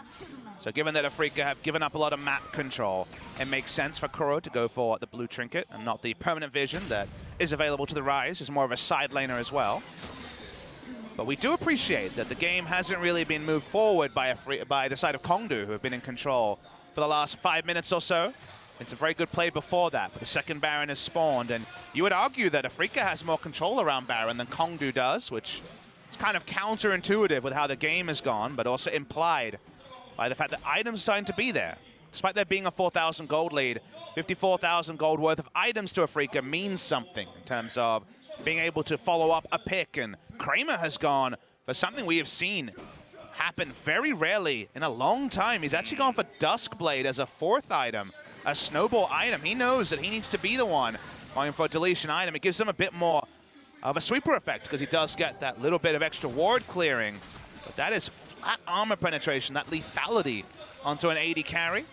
So given that Afreeca have given up a lot of map control, it makes sense for Kuro to go for the blue trinket and not the permanent vision that is available to the Rise, who's more of a side laner as well. But we do appreciate that the game hasn't really been moved forward by the side of KONGDOO, who have been in control for the last 5 minutes or so. It's a very good play before that, but the second Baron is spawned, and you would argue that Afreeca has more control around Baron than KONGDOO does, which is kind of counterintuitive with how the game has gone, but also implied by the fact that items are starting to be there. despite there being a 4,000 gold lead, 54,000 gold worth of items to Afreeca means something in terms of being able to follow up a pick. And Kramer has gone for something we have seen happen very rarely in a long time. He's actually gone for Duskblade as a 4th item, a snowball item. He knows that he needs to be the one going for a deletion item. It gives him a bit more of a sweeper effect because he does get that little bit of extra ward clearing. But that is flat armor penetration, that lethality onto an 80 carry.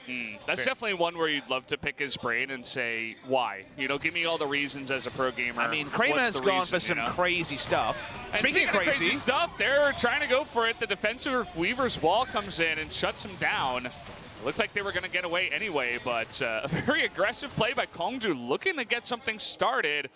That's definitely one where you'd love to pick his brain and say, why? You know, give me all the reasons as a pro gamer. I mean, Kramer has gone for some crazy stuff. And speaking of crazy stuff, they're trying to go for it. The defensive Weaver's Wall comes in and shuts him down. It looked like they were going to get away anyway, but a very aggressive play by KONGDOO, looking to get something started.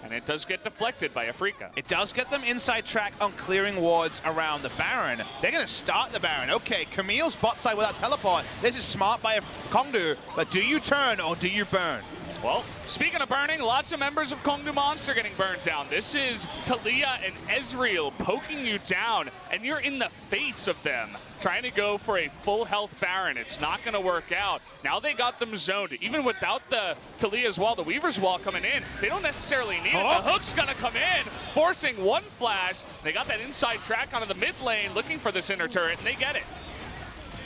And it does get deflected by Afreeca. It does get them inside track on clearing wards around the Baron. They're going to start the Baron. Okay, Camille's bot side without teleport. This is smart by KONGDOO, but do you turn or do you burn? Well, speaking of burning, lots of members of KONGDOO Monster getting burnt down. This is Talia and Ezreal poking you down, and you're in the face of them, trying to go for a full health Baron. It's not going to work out. Now they got them zoned. Even without the Talia's Wall, the Weaver's Wall coming in, they don't necessarily need it. The hook's going to come in, forcing one flash. They got that inside track onto the mid lane, looking for this inner turret, and they get it.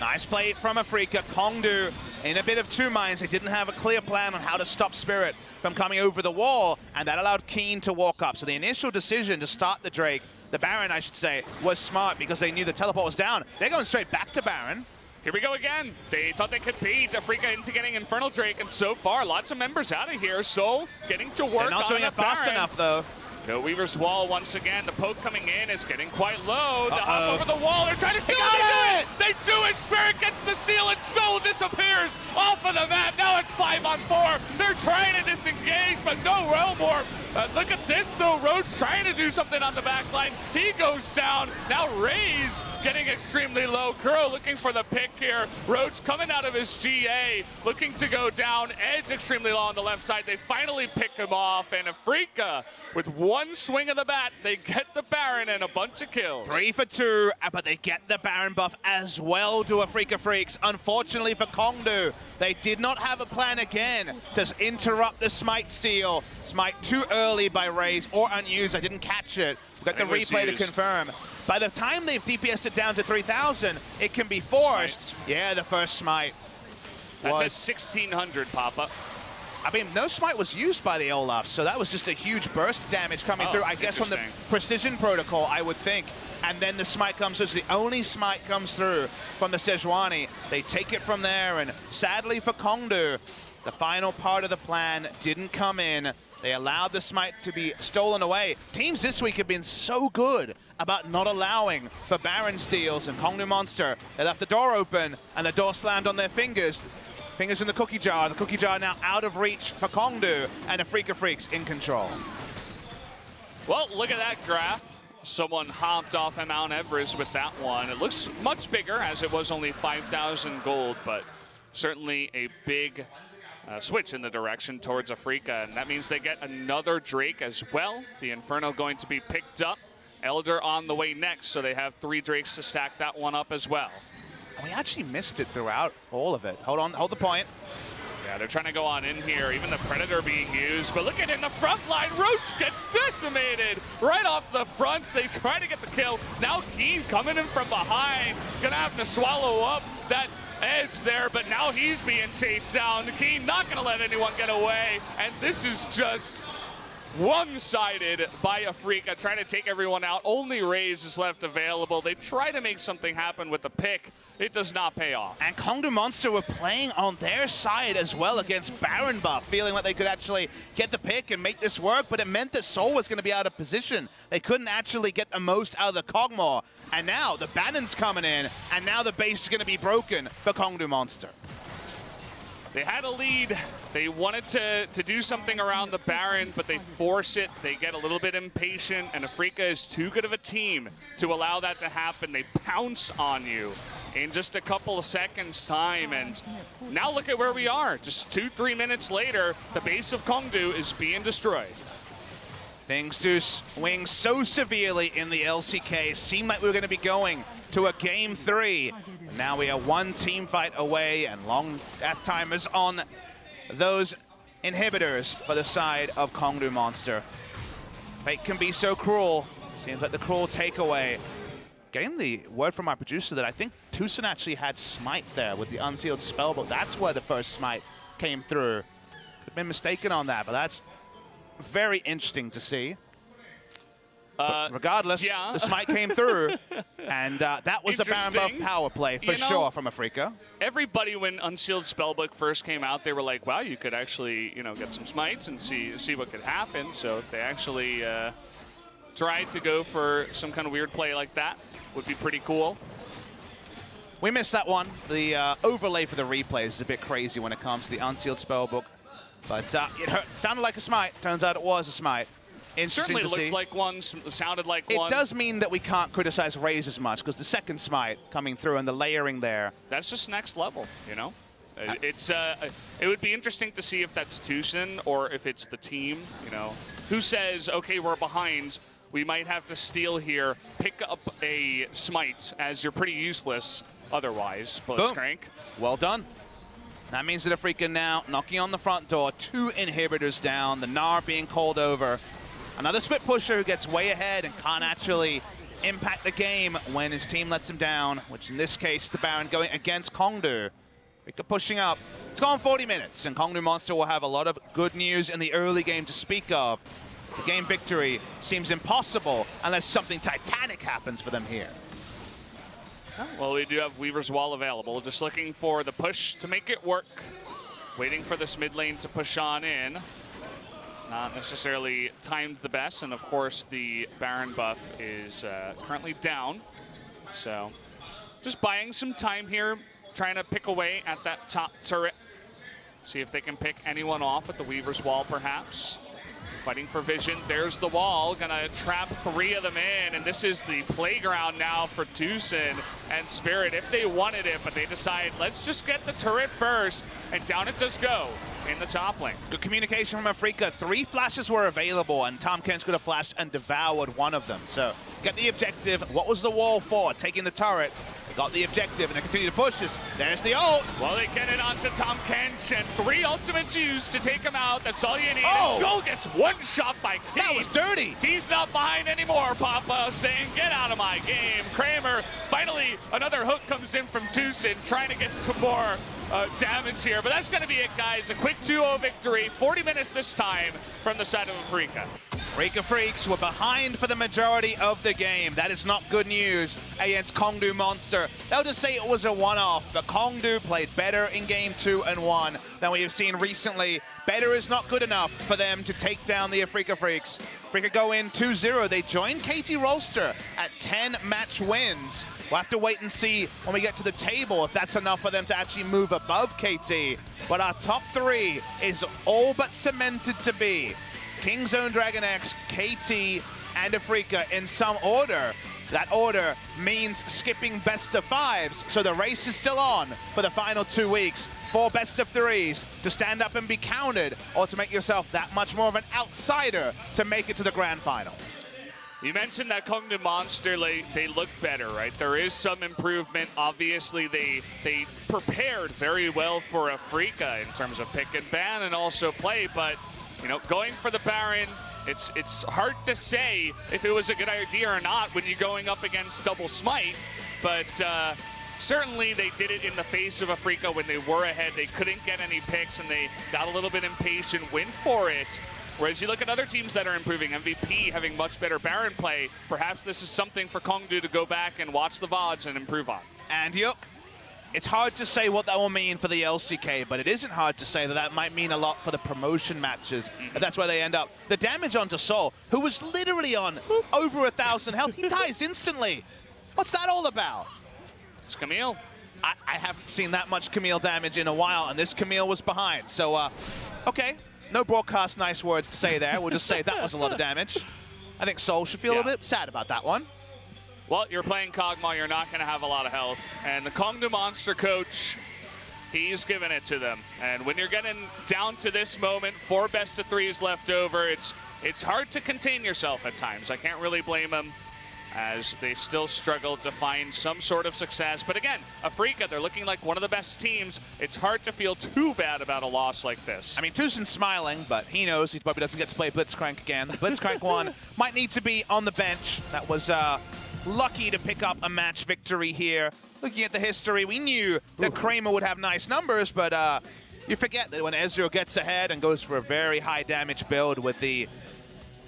Nice play from Afreeca. KONGDOO in a bit of two minds. They didn't have a clear plan on how to stop Spirit from coming over the wall, and that allowed Keen to walk up. So the initial decision to start the Drake, the Baron, I should say, was smart because they knew the teleport was down. They're going straight back to Baron. Here we go again. They thought they could beat Afreeca into getting Infernal Drake, and so far, lots of members out of here, so getting to work on the Baron. They're not doing it fast enough, though. No Weaver's Wall once again. The poke coming in. It's getting quite low. The hop over the wall. They're trying to steal it. They do it. Spirit gets the steal and Soul disappears off of the map. Now it's 5-on-4. They're trying to disengage, but no Realm Warp. Look at this, though. Rhodes trying to do something on the back line. He goes down. Now Ray's getting extremely low. Kuro looking for the pick here. Rhodes coming out of his GA, looking to go down. Edge extremely low on the left side. They finally pick him off, and Afreeca, with one swing of the bat, they get the Baron and a bunch of kills. 3 for 2, but they get the Baron buff as well to Afreeca Freecs. Unfortunately for KONGDOO, they did not have a plan again to interrupt the Smite steal. Smite too early by Raze, or unused. I didn't catch it. We've got the replay to confirm. By the time they've DPS'd it down to 3,000, it can be forced. Right. Yeah, the first Smite. That's at 1,600, Papa. I mean, no Smite was used by the Olaf, so that was just a huge burst damage coming through, I guess, from the Precision Protocol, I would think. And then the Smite comes through. It's the only Smite comes through from the Sejuani. They take it from there, and sadly for KONGDOO, the final part of the plan didn't come in. They allowed the Smite to be stolen away. Teams this week have been so good about not allowing for Baron steals, and KONGDOO Monster, they left the door open, and the door slammed on their fingers. Fingers in the cookie jar. The cookie jar now out of reach for KONGDOO, and Afreeca Freecs in control. Well, look at that graph. Someone hopped off of Mount Everest with that one. It looks much bigger, as it was only 5,000 gold, but certainly a big switch in the direction towards Afreeca, and that means they get another Drake as well. The Inferno going to be picked up. Elder on the way next, so they have 3 Drakes to stack that one up as well. We actually missed it throughout all of it. Hold on, hold the point. Yeah, they're trying to go on in here, even the Predator being used. But look at it in the front line, Roach gets decimated right off the front. They try to get the kill. Now Keen coming in from behind, gonna have to swallow up that edge there, but now he's being chased down. Keen not gonna let anyone get away, and this is just one-sided by Afreeca, trying to take everyone out. Only Raze is left available. They try to make something happen with the pick. It does not pay off. And KONGDOO Monster were playing on their side as well against Baron buff, feeling like they could actually get the pick and make this work, but it meant that Soul was going to be out of position. They couldn't actually get the most out of the Kog'Maw. And now the Bannon's coming in, and now the base is going to be broken for KONGDOO Monster. They had a lead. They wanted to do something around the Baron, but they force it. They get a little bit impatient, and Afreeca is too good of a team to allow that to happen. They pounce on you in just a couple of seconds' time, and now look at where we are. Just 2-3 minutes later, the base of KONGDOO is being destroyed. Things do swing so severely in the LCK. Seemed like we were going to be going to a Game 3. And now we are one team fight away, and long death timers on those inhibitors for the side of KONGDOO Monster. Fate can be so cruel. Seems like the cruel takeaway. Getting the word from our producer that I think Tucson actually had Smite there with the unsealed spellbook. That's where the first Smite came through. Could have been mistaken on that, but that's very interesting to see. But regardless, yeah. the Smite came through, and that was a Baron Buff power play for sure from Afreeca. Everybody, when Unsealed Spellbook first came out, they were like, wow, you could actually, get some Smites and see what could happen. So if they actually tried to go for some kind of weird play like that, would be pretty cool. We missed that one. The overlay for the replays is a bit crazy when it comes to the Unsealed Spellbook. But it sounded like a Smite. Turns out it was a Smite. Interesting Certainly to looked see. like one, sounded like it one. It does mean that we can't criticize Raze as much, because the second Smite coming through and the layering there. That's just next level, It's it would be interesting to see if that's Tucson or if it's the team, who says, okay, we're behind. We might have to steal here, pick up a Smite, as you're pretty useless otherwise. Blitzcrank. Well done. That means that Afreeca now knocking on the front door. 2 inhibitors down. The Gnar being called over. Another split pusher who gets way ahead and can't actually impact the game when his team lets him down, which in this case, the Baron going against KONGDOO. Afreeca pushing up. It's gone 40 minutes, and KONGDOO Monster will have a lot of good news in the early game to speak of. The game victory seems impossible unless something titanic happens for them here. Well, we do have Weaver's Wall available. Just looking for the push to make it work. Waiting for this mid lane to push on in. Not necessarily timed the best. And of course, the Baron buff is currently down. So just buying some time here. Trying to pick away at that top turret. See if they can pick anyone off at the Weaver's Wall, perhaps. Fighting for vision. There's the wall. Gonna trap 3 of them in. And this is the playground now for Tucson and Spirit if they wanted it. But they decide, let's just get the turret first. And down it does go in the top lane. Good communication from Afreeca. 3 flashes were available, and Tom Kench could have flashed and devoured one of them. So get the objective. What was the wall for? Taking the turret. They got the objective, and they continue to push this. There's the ult. Well, they get it onto Tom Kench, and 3 ultimates used to take him out. That's all you need. Oh! And Soul gets one shot by King. That was dirty. He's not behind anymore, Papa, saying, get out of my game. Kramer, finally, another hook comes in from Tucson, trying to get some more damage here. But that's going to be it, guys. A quick 2-0 victory. 40 minutes this time from the side of Afreeca. Afreeca Freecs were behind for the majority of the game. That is not good news against KONGDOO Monster. They'll just say it was a one-off, but KONGDOO played better in Game 2 and 1 than we have seen recently. Better is not good enough for them to take down the Afreeca Freecs. Afreeca go in 2-0. They join KT Rolster at 10 match wins. We'll have to wait and see when we get to the table if that's enough for them to actually move above KT. But our top 3 is all but cemented to be King's Own Dragon X, KT, and Afreeca in some order. That order means skipping best of 5s, so the race is still on for the final 2 weeks. 4 best of 3s to stand up and be counted, or to make yourself that much more of an outsider to make it to the grand final. You mentioned that KONGDOO Monster, they look better, right? There is some improvement. Obviously, they prepared very well for Afreeca in terms of pick and ban and also play, but going for the Baron, it's hard to say if it was a good idea or not when you're going up against double smite, but certainly they did it in the face of Afreeca when they were ahead. They couldn't get any picks, and they got a little bit impatient, went for it. Whereas you look at other teams that are improving, MVP having much better Baron play, perhaps this is something for KONGDOO to go back and watch the VODs and improve on. And Yuk, it's hard to say what that will mean for the LCK, but it isn't hard to say that that might mean a lot for the promotion matches, if that's where they end up. The damage onto Soul, who was literally on over 1,000 health, he dies instantly. What's that all about? It's Camille. I haven't seen that much Camille damage in a while, and this Camille was behind. So, okay, no broadcast nice words to say there. We'll just say that was a lot of damage. I think Soul should feel a bit sad about that one. Well, you're playing Kog'Maw, you're not going to have a lot of health. And the KONGDOO Monster coach he's giving it to them. And when you're getting down to this moment, 4 best-of-3s left over, it's hard to contain yourself at times. I can't really blame him, as they still struggle to find some sort of success. But again, Afreeca, they're looking like one of the best teams. It's hard to feel too bad about a loss like this. I mean, Tusen's smiling, but he knows he probably doesn't get to play Blitzcrank again. Blitzcrank one might need to be on the bench. That was lucky to pick up a match victory here. Looking at the history, we knew that Kramer would have nice numbers, but you forget that when Ezreal gets ahead and goes for a very high damage build with the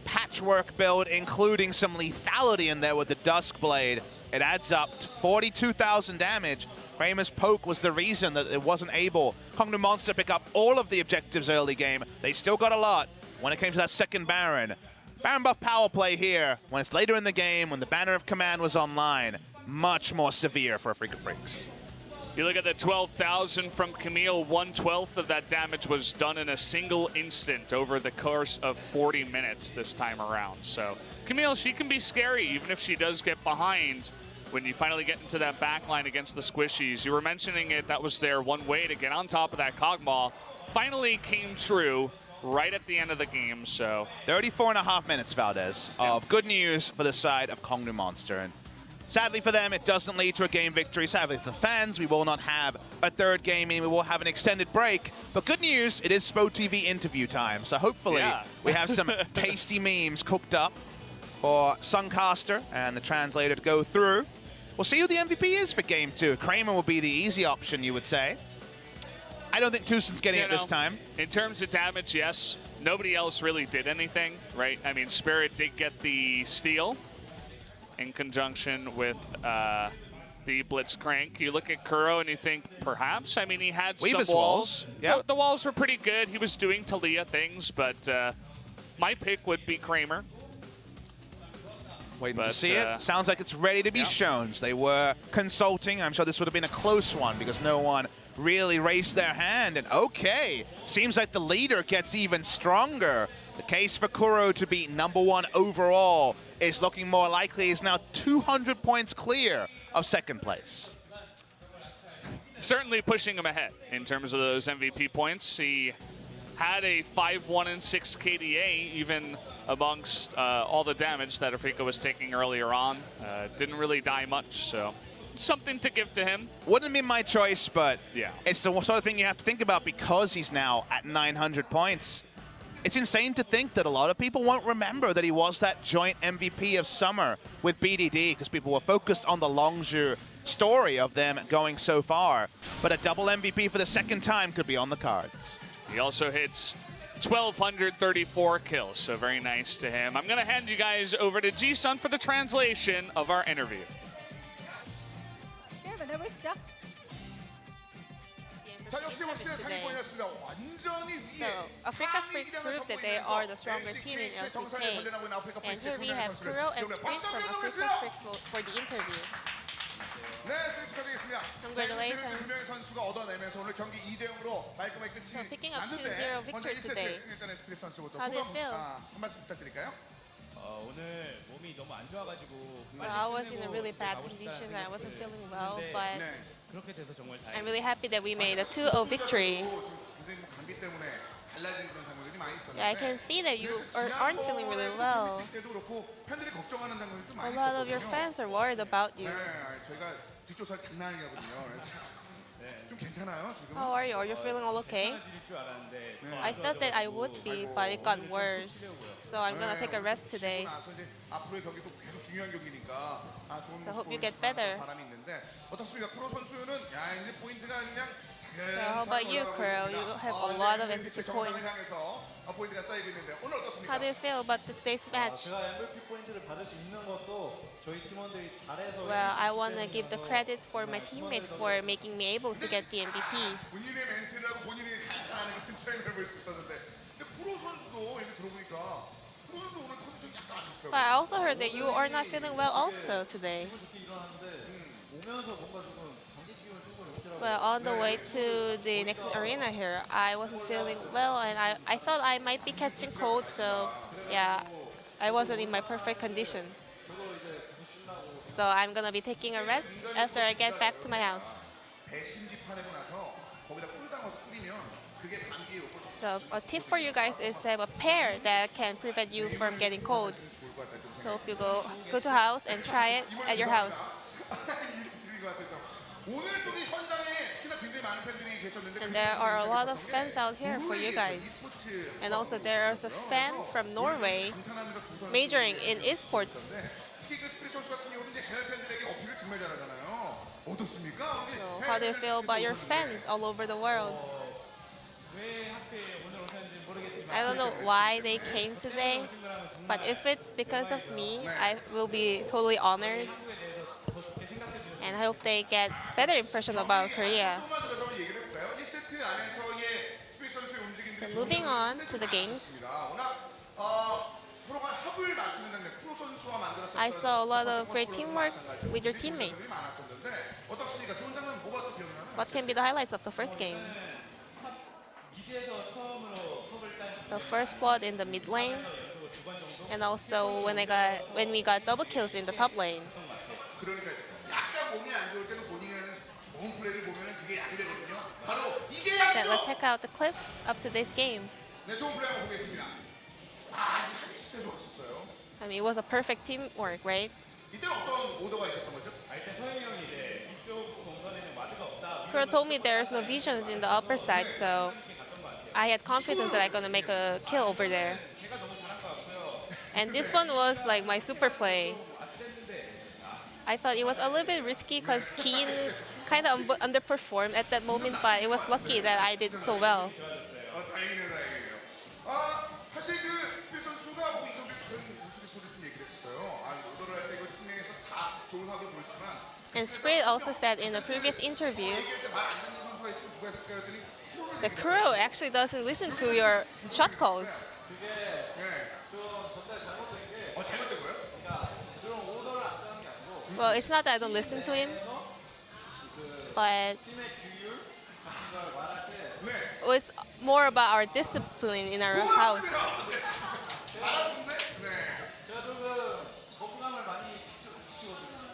patchwork build, including some lethality in there with the Dusk Blade, it adds up to 42,000 damage. Kramer's poke was the reason that it wasn't able KONGDOO Monster pick up all of the objectives early game. They still got a lot when it came to that second Baron. Baron buff power play here, when it's later in the game, when the Banner of Command was online, much more severe for Afreeca Freecs. You look at the 12,000 from Camille, 1/12 of that damage was done in a single instant over the course of 40 minutes this time around. So Camille, she can be scary even if she does get behind when you finally get into that back line against the squishies. You were mentioning it, that was their one way to get on top of that Cogmaw. Finally came true right at the end of the game, so. 34.5 minutes, Valdez, of good news for the side of KONGDOO Monster. And sadly for them, it doesn't lead to a game victory. Sadly for the fans, we will not have a third game, meaning we will have an extended break. But good news, it is Spo TV interview time. So hopefully we have some tasty memes cooked up for Suncaster and the translator to go through. We'll see who the MVP is for game 2. Kramer will be the easy option, you would say. I don't think Tusen's getting it this time. In terms of damage, yes. Nobody else really did anything, right? I mean, Spirit did get the steal in conjunction with the Blitzcrank. You look at Kuro and you think, perhaps? I mean, he had some walls. Yeah. The walls were pretty good. He was doing Talia things, but my pick would be Kramer. Waiting to see it. Sounds like it's ready to be shown. So they were consulting. I'm sure this would have been a close one because no one really raised their hand. And okay, seems like the leader gets even stronger. The case for Kuro to be #1 overall is looking more likely. He's now 200 points clear of second place. Certainly pushing him ahead in terms of those MVP points. He had a 5-1-6 KDA, even amongst all the damage that Afreeca was taking earlier on. Didn't really die much, so something to give to him. Wouldn't be my choice, but yeah, it's the sort of thing you have to think about because he's now at 900 points. It's insane to think that a lot of people won't remember that he was that joint MVP of summer with BDD because people were focused on the Longzhu story of them going so far. But a double MVP for the second time could be on the cards. He also hits 1,234 kills, so very nice to him. I'm going to hand you guys over to Ji-sun for the translation of our interview. So, Afreeca Freecs proved that they are the stronger team in LCK. And here we have Kuro and Spring from Afreeca Freecs for the interview. Congratulations. So picking up 2-0 victory today. How do you feel? Well, I was in a really bad condition. I wasn't feeling well, but I'm really happy that we made a 2-0 victory. Yeah, I can see that you aren't feeling really well. A lot of your fans are worried about you. How are you? Are you feeling all okay? I thought that I would be, but it got worse. So I'm gonna take a rest today. So I hope you get better. So how about you, Kuro? You have a lot of MVP points. How do you feel about today's match? Well, I want to give the credits for my teammates for making me able to get the MVP. But I also heard that you are not feeling well also today. Well, on the way to the next arena here, I wasn't feeling well and I thought I might be catching cold, so yeah, I wasn't in my perfect condition. So I'm gonna be taking a rest after I get back to my house. So a tip for you guys is to have a pair that can prevent you from getting cold. So if you go to house and try it at your house. And there are a lot of fans out here for you guys. And also there's a fan from Norway majoring in esports. So how do you feel about your fans all over the world? I don't know why they came today, but if it's because of me, I will be totally honored. And I hope they get better impression about Korea. So moving on to the games. I saw a lot of great teamwork with your teammates. What can be the highlights of the first game? The first spot in the mid lane, and also when we got double kills in the top lane. Then let's check out the clips of today's game. I mean, it was a perfect teamwork, right? Kuro told me there's no visions in the upper side, so I had confidence that I'm gonna make a kill over there. And this one was like my super play. I thought it was a little bit risky because Keen kind of underperformed at that moment, but it was lucky that I did so well. And Squid also said in a previous interview the Kuro actually doesn't listen to your shot calls. Well, it's not that I don't listen to him, but it was more about our discipline in our house.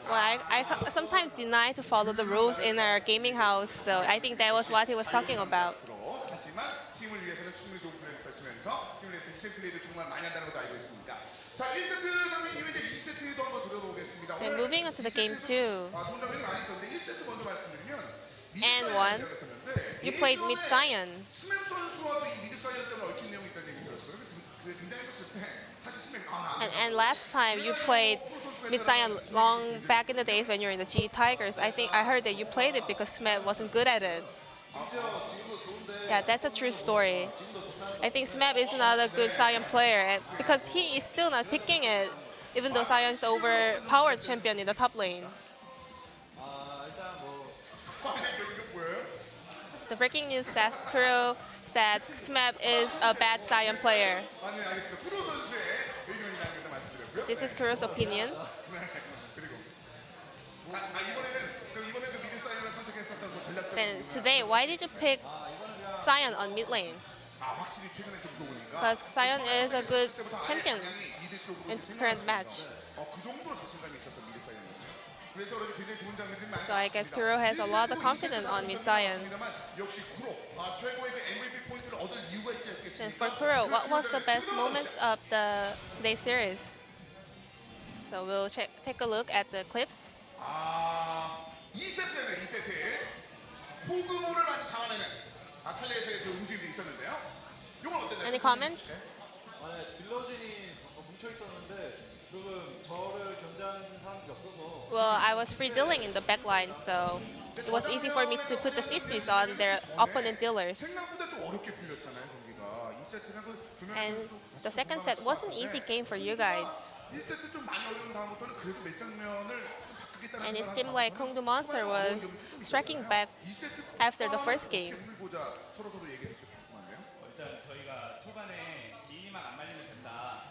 Well, I sometimes deny to follow the rules in our gaming house, so I think that was what he was talking about. And moving on to the game 2. And 1, you played mid Sion. And last time you played mid Sion long back in the days when you were in the G Tigers. I heard that you played it because Smet wasn't good at it. Yeah, that's a true story. I think Smap is not a good Sion player because he is still not picking it, even though Sion is the overpowered champion in the top lane. The breaking news says Kuro said Smap is a bad Sion player. This is Kuro's opinion. Then today, why did you pick Sion on mid lane? Because Sion is a good champion in the current match. So I guess Kuro has a lot of confidence on mid Sion. And for Kuro, what was the best moments of today's series? So we'll take a look at the clips. Any comments? Well, I was free dealing in the backline, so it was easy for me to put the CCs on their opponent dealers. And the second set was an easy game for you guys. And it seemed like KONGDOO Monster was striking back after the first game.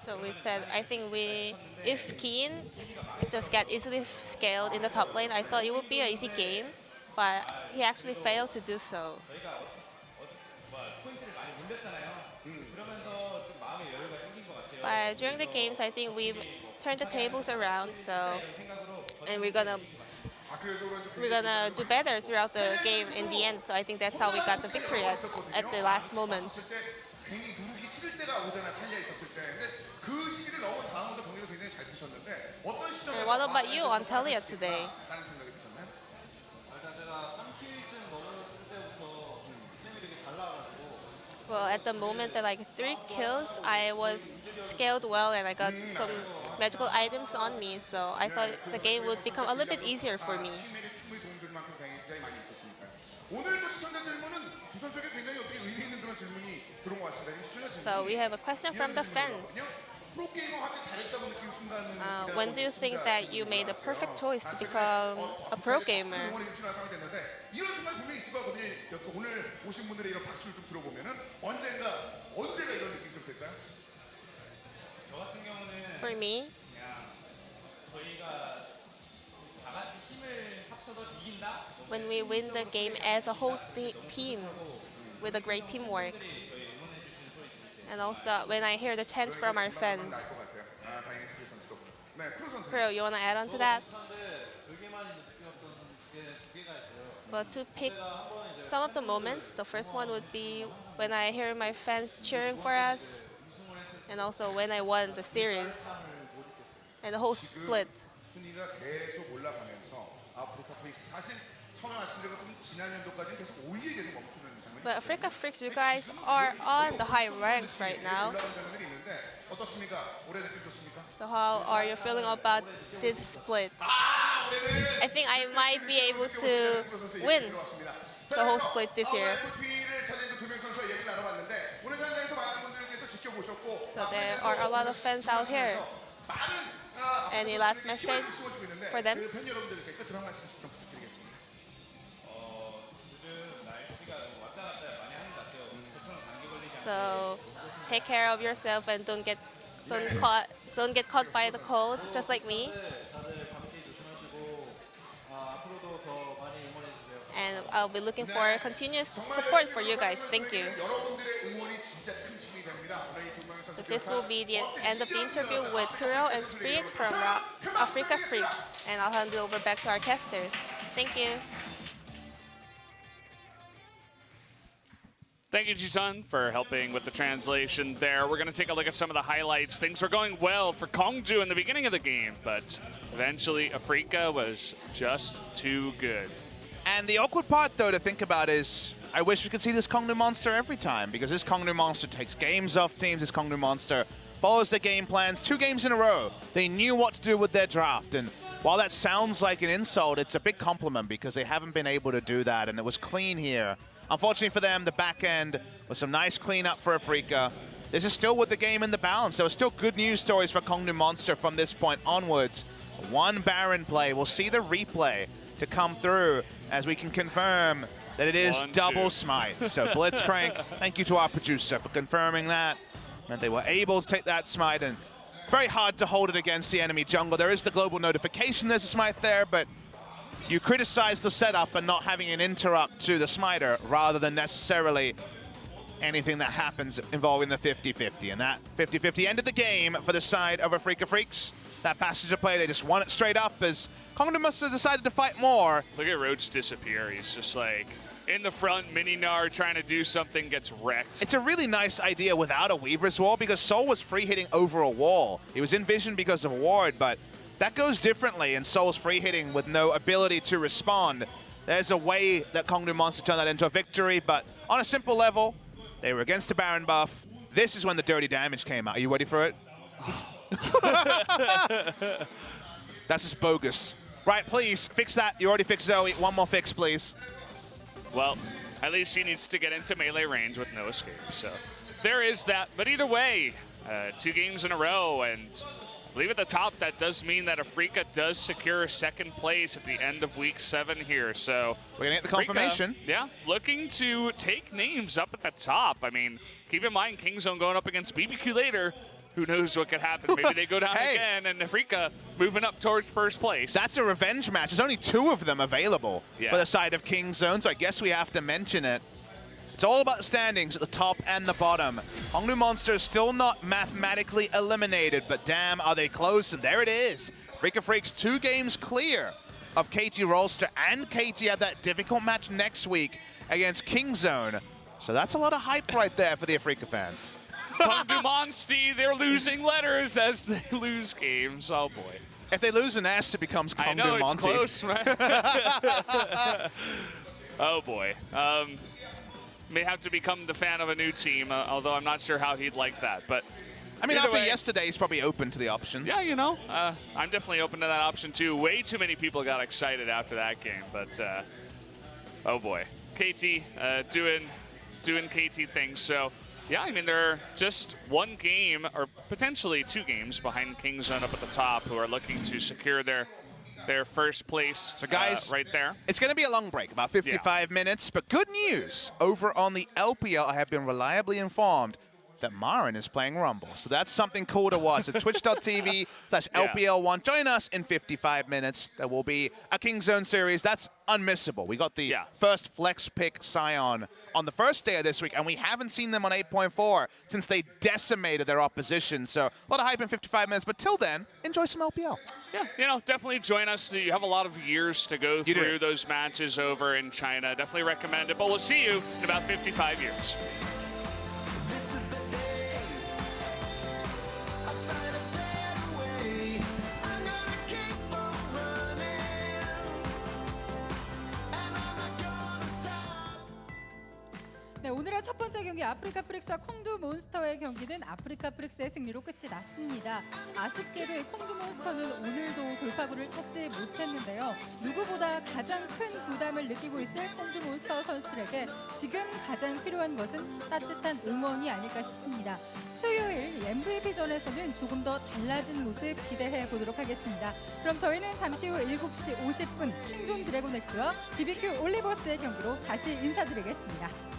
So we said, I think if Keen just get easily scaled in the top lane, I thought it would be an easy game, but he actually failed to do so. But during the games, I think we turned the tables around, and we're gonna we're gonna do better throughout the game in the end. So I think that's how we got the victory at the last moment. 괜히 누르기 싫을 때가 오잖아, 탈리아 있었을 때. 근데 그 시기를 넣은 다음부터 경기도 굉장히 잘 푸셨는데 어떤 And 시점에서 what about you on Talia today? 라는 생각이 드셨나요? 일단 제가 3킬쯤 넘었을 때부터 팀이 되게 잘 나와가지고 Well, at the moment that like 3 kills, I was scaled well and I got some magical items on me. So I thought the game would become a little bit easier for me. 팀에게 충분히 도움될 만큼 굉장히 많이 있었으니까요. 오늘도 시청자 질문은 두 선수에게 굉장히 어떻게 의미 있는 그런 질문이 들어온 것 같습니다. 이 시청자 질문이 So we have a question from the fans. 그냥 프로게이머 하기 잘했다고 느낀 순간은 When do you think that you made the perfect choice to become a pro gamer? 응원이 필요한 상황이 됐는데 이런 순간이 분명히 있을 거거든요. 오늘 오신 분들의 이런 박수를 좀 들어보면은 언제가 이런 느낌이 좀 될까요? 저 같은 경우는 For me, 그냥 저희가 다 같이 힘을 합쳐서 이긴다? when we win the game as a whole team with a great teamwork. And also when I hear the chants from our fans. 것 같아요. 다행히 스피드 선수도. 네, 크루 선수. Kuro, you want to add on to that? 근데 되게 많이 느꼈던 게 두 개가 있어요. But to pick some of the moments, the first one would be when I hear my fans cheering for us, and also when I won the series and the whole split. 순위가 계속 올라가면서 아프리카 프릭스 사실 처음에 말씀드린 것처럼 지난 연도까지는 계속 5위에 계속 멈추는 장면이 But Afreeca Freecs, you guys are on the high ranks right now. 올라간 장면들이 있는데 어떻습니까? 올해 느낌 좋습니까? So how are you feeling about this split? I think I might be able to win the whole split this year. FP를 차지한 두명 선수의 얘기를 나눠봤는데 오늘 현장에서 많은 분들께서 지켜보셨고 So there are a lot of fans out here. 많은 Any last message for them? 그 팬 여러분들께 끝으로 한 말씀 좀 부탁드리겠습니다. 요즘 날씨가 왔다 갔다 많이 하는 것 같아요. 저처럼 감기 걸리지 않게 So take care of yourself and don't get caught by the cold, just like me. 다들 감기 조심하시고 앞으로도 더 많이 응원해 주세요. And I'll be looking for continuous support for you guys. Thank you. 여러분들의 응원이 진짜 큰 힘이 됩니다. 오늘 이 두 명의 So 선수들 this will be the end of the interview with Kuro and Spirit from Afreeca Freecs. And I'll hand it over back to our casters. Thank you. Thank you, Jisun, for helping with the translation there. We're going to take a look at some of the highlights. Things were going well for KONGDOO in the beginning of the game, but eventually Afreeca was just too good. And the awkward part, though, to think about is I wish we could see this KONGDOO monster every time, because this KONGDOO monster takes games off teams. This KONGDOO monster follows their game plans 2 games in a row. They knew what to do with their draft, and while that sounds like an insult, it's a big compliment because they haven't been able to do that, and it was clean here. Unfortunately for them, the back end was some nice cleanup for Afreeca. This is still with the game in the balance. There were still good news stories for KONGDOO Monster from this point onwards. 1 Baron play. We'll see the replay to come through as we can confirm that it is 1, double 2. smite. So Blitzcrank, thank you to our producer for confirming that. And they were able to take that smite, and very hard to hold it against the enemy jungle. There is the global notification, there's a smite there, but you criticize the setup and not having an interrupt to the smiter rather than necessarily anything that happens involving the 50-50. And that 50-50 ended the game for the side of Afreeca Freecs. That passage of play, they just won it straight up as KONGDOO must have decided to fight more. Look at Roach disappear. He's just like in the front, Mini-Gnar trying to do something, gets wrecked. It's a really nice idea without a Weaver's Wall because Soul was free hitting over a wall. He was in vision because of Ward, but that goes differently, and Soul's free hitting with no ability to respond. There's a way that KONGDOO Monster turned that into a victory, but on a simple level, they were against a Baron buff. This is when the dirty damage came out. Are you ready for it? That's just bogus. Right, please, fix that. You already fixed Zoe. 1 more fix, please. Well, at least she needs to get into melee range with no escape, so there is that. But either way, 2 games in a row, and I believe at the top, that does mean that Afreeca does secure 2nd place at the end of week 7 here. So we're gonna get the confirmation. Afreeca, yeah, looking to take names up at the top. I mean, keep in mind, KingZone going up against BBQ later. Who knows what could happen? Maybe they go down again, and Afreeca moving up towards 1st place. That's a revenge match. There's only 2 of them available for the side of KingZone, so I guess we have to mention it. It's all about standings at the top and the bottom. KONGDOO Monster is still not mathematically eliminated, but damn, are they close, and there it is. Afreeca Freecs 2 games clear of KT Rolster, and KT have that difficult match next week against KingZone. So that's a lot of hype right there for the Afreeca fans. KONGDOO Monsty, they're losing letters as they lose games. Oh boy. If they lose an S, it becomes KONGDOO I know, it's Monsty. close, right? Oh boy. May have to become the fan of a new team, although I'm not sure how he'd like that. But I mean, either after way, yesterday, he's probably open to the options. yeah, you know, I'm definitely open to that option too. Way too many people got excited after that game, but oh boy, KT doing KT things. So yeah, I mean, they're just one game or potentially 2 games behind KingZone up at the top, who are looking to secure their first place. So guys, right there. It's going to be a long break, about 55 minutes. But good news, over on the LPL, I have been reliably informed that Marin is playing Rumble. So that's something cool to watch. At twitch.tv/LPL1. Join us in 55 minutes. There will be a KingZone series. That's unmissable. We got the first flex pick Scion on the first day of this week, and we haven't seen them on 8.4 since they decimated their opposition. So a lot of hype in 55 minutes. But till then, enjoy some LPL. Yeah, you know, definitely join us. You have a lot of years to go through those matches over in China. Definitely recommend it. But we'll see you in about 55 years. 네, 오늘의 첫 번째 경기 아프리카 프릭스와 콩두 몬스터의 경기는 아프리카 프릭스의 승리로 끝이 났습니다. 아쉽게도 이 콩두 몬스터는 오늘도 돌파구를 찾지 못했는데요. 누구보다 가장 큰 부담을 느끼고 있을 콩두 몬스터 선수들에게 지금 가장 필요한 것은 따뜻한 응원이 아닐까 싶습니다. 수요일 MVP전에서는 조금 더 달라진 모습 기대해 보도록 하겠습니다. 그럼 저희는 잠시 후 7시 50분 킹존 드래곤엑스와 BBQ 올리버스의 경기로 다시 인사드리겠습니다.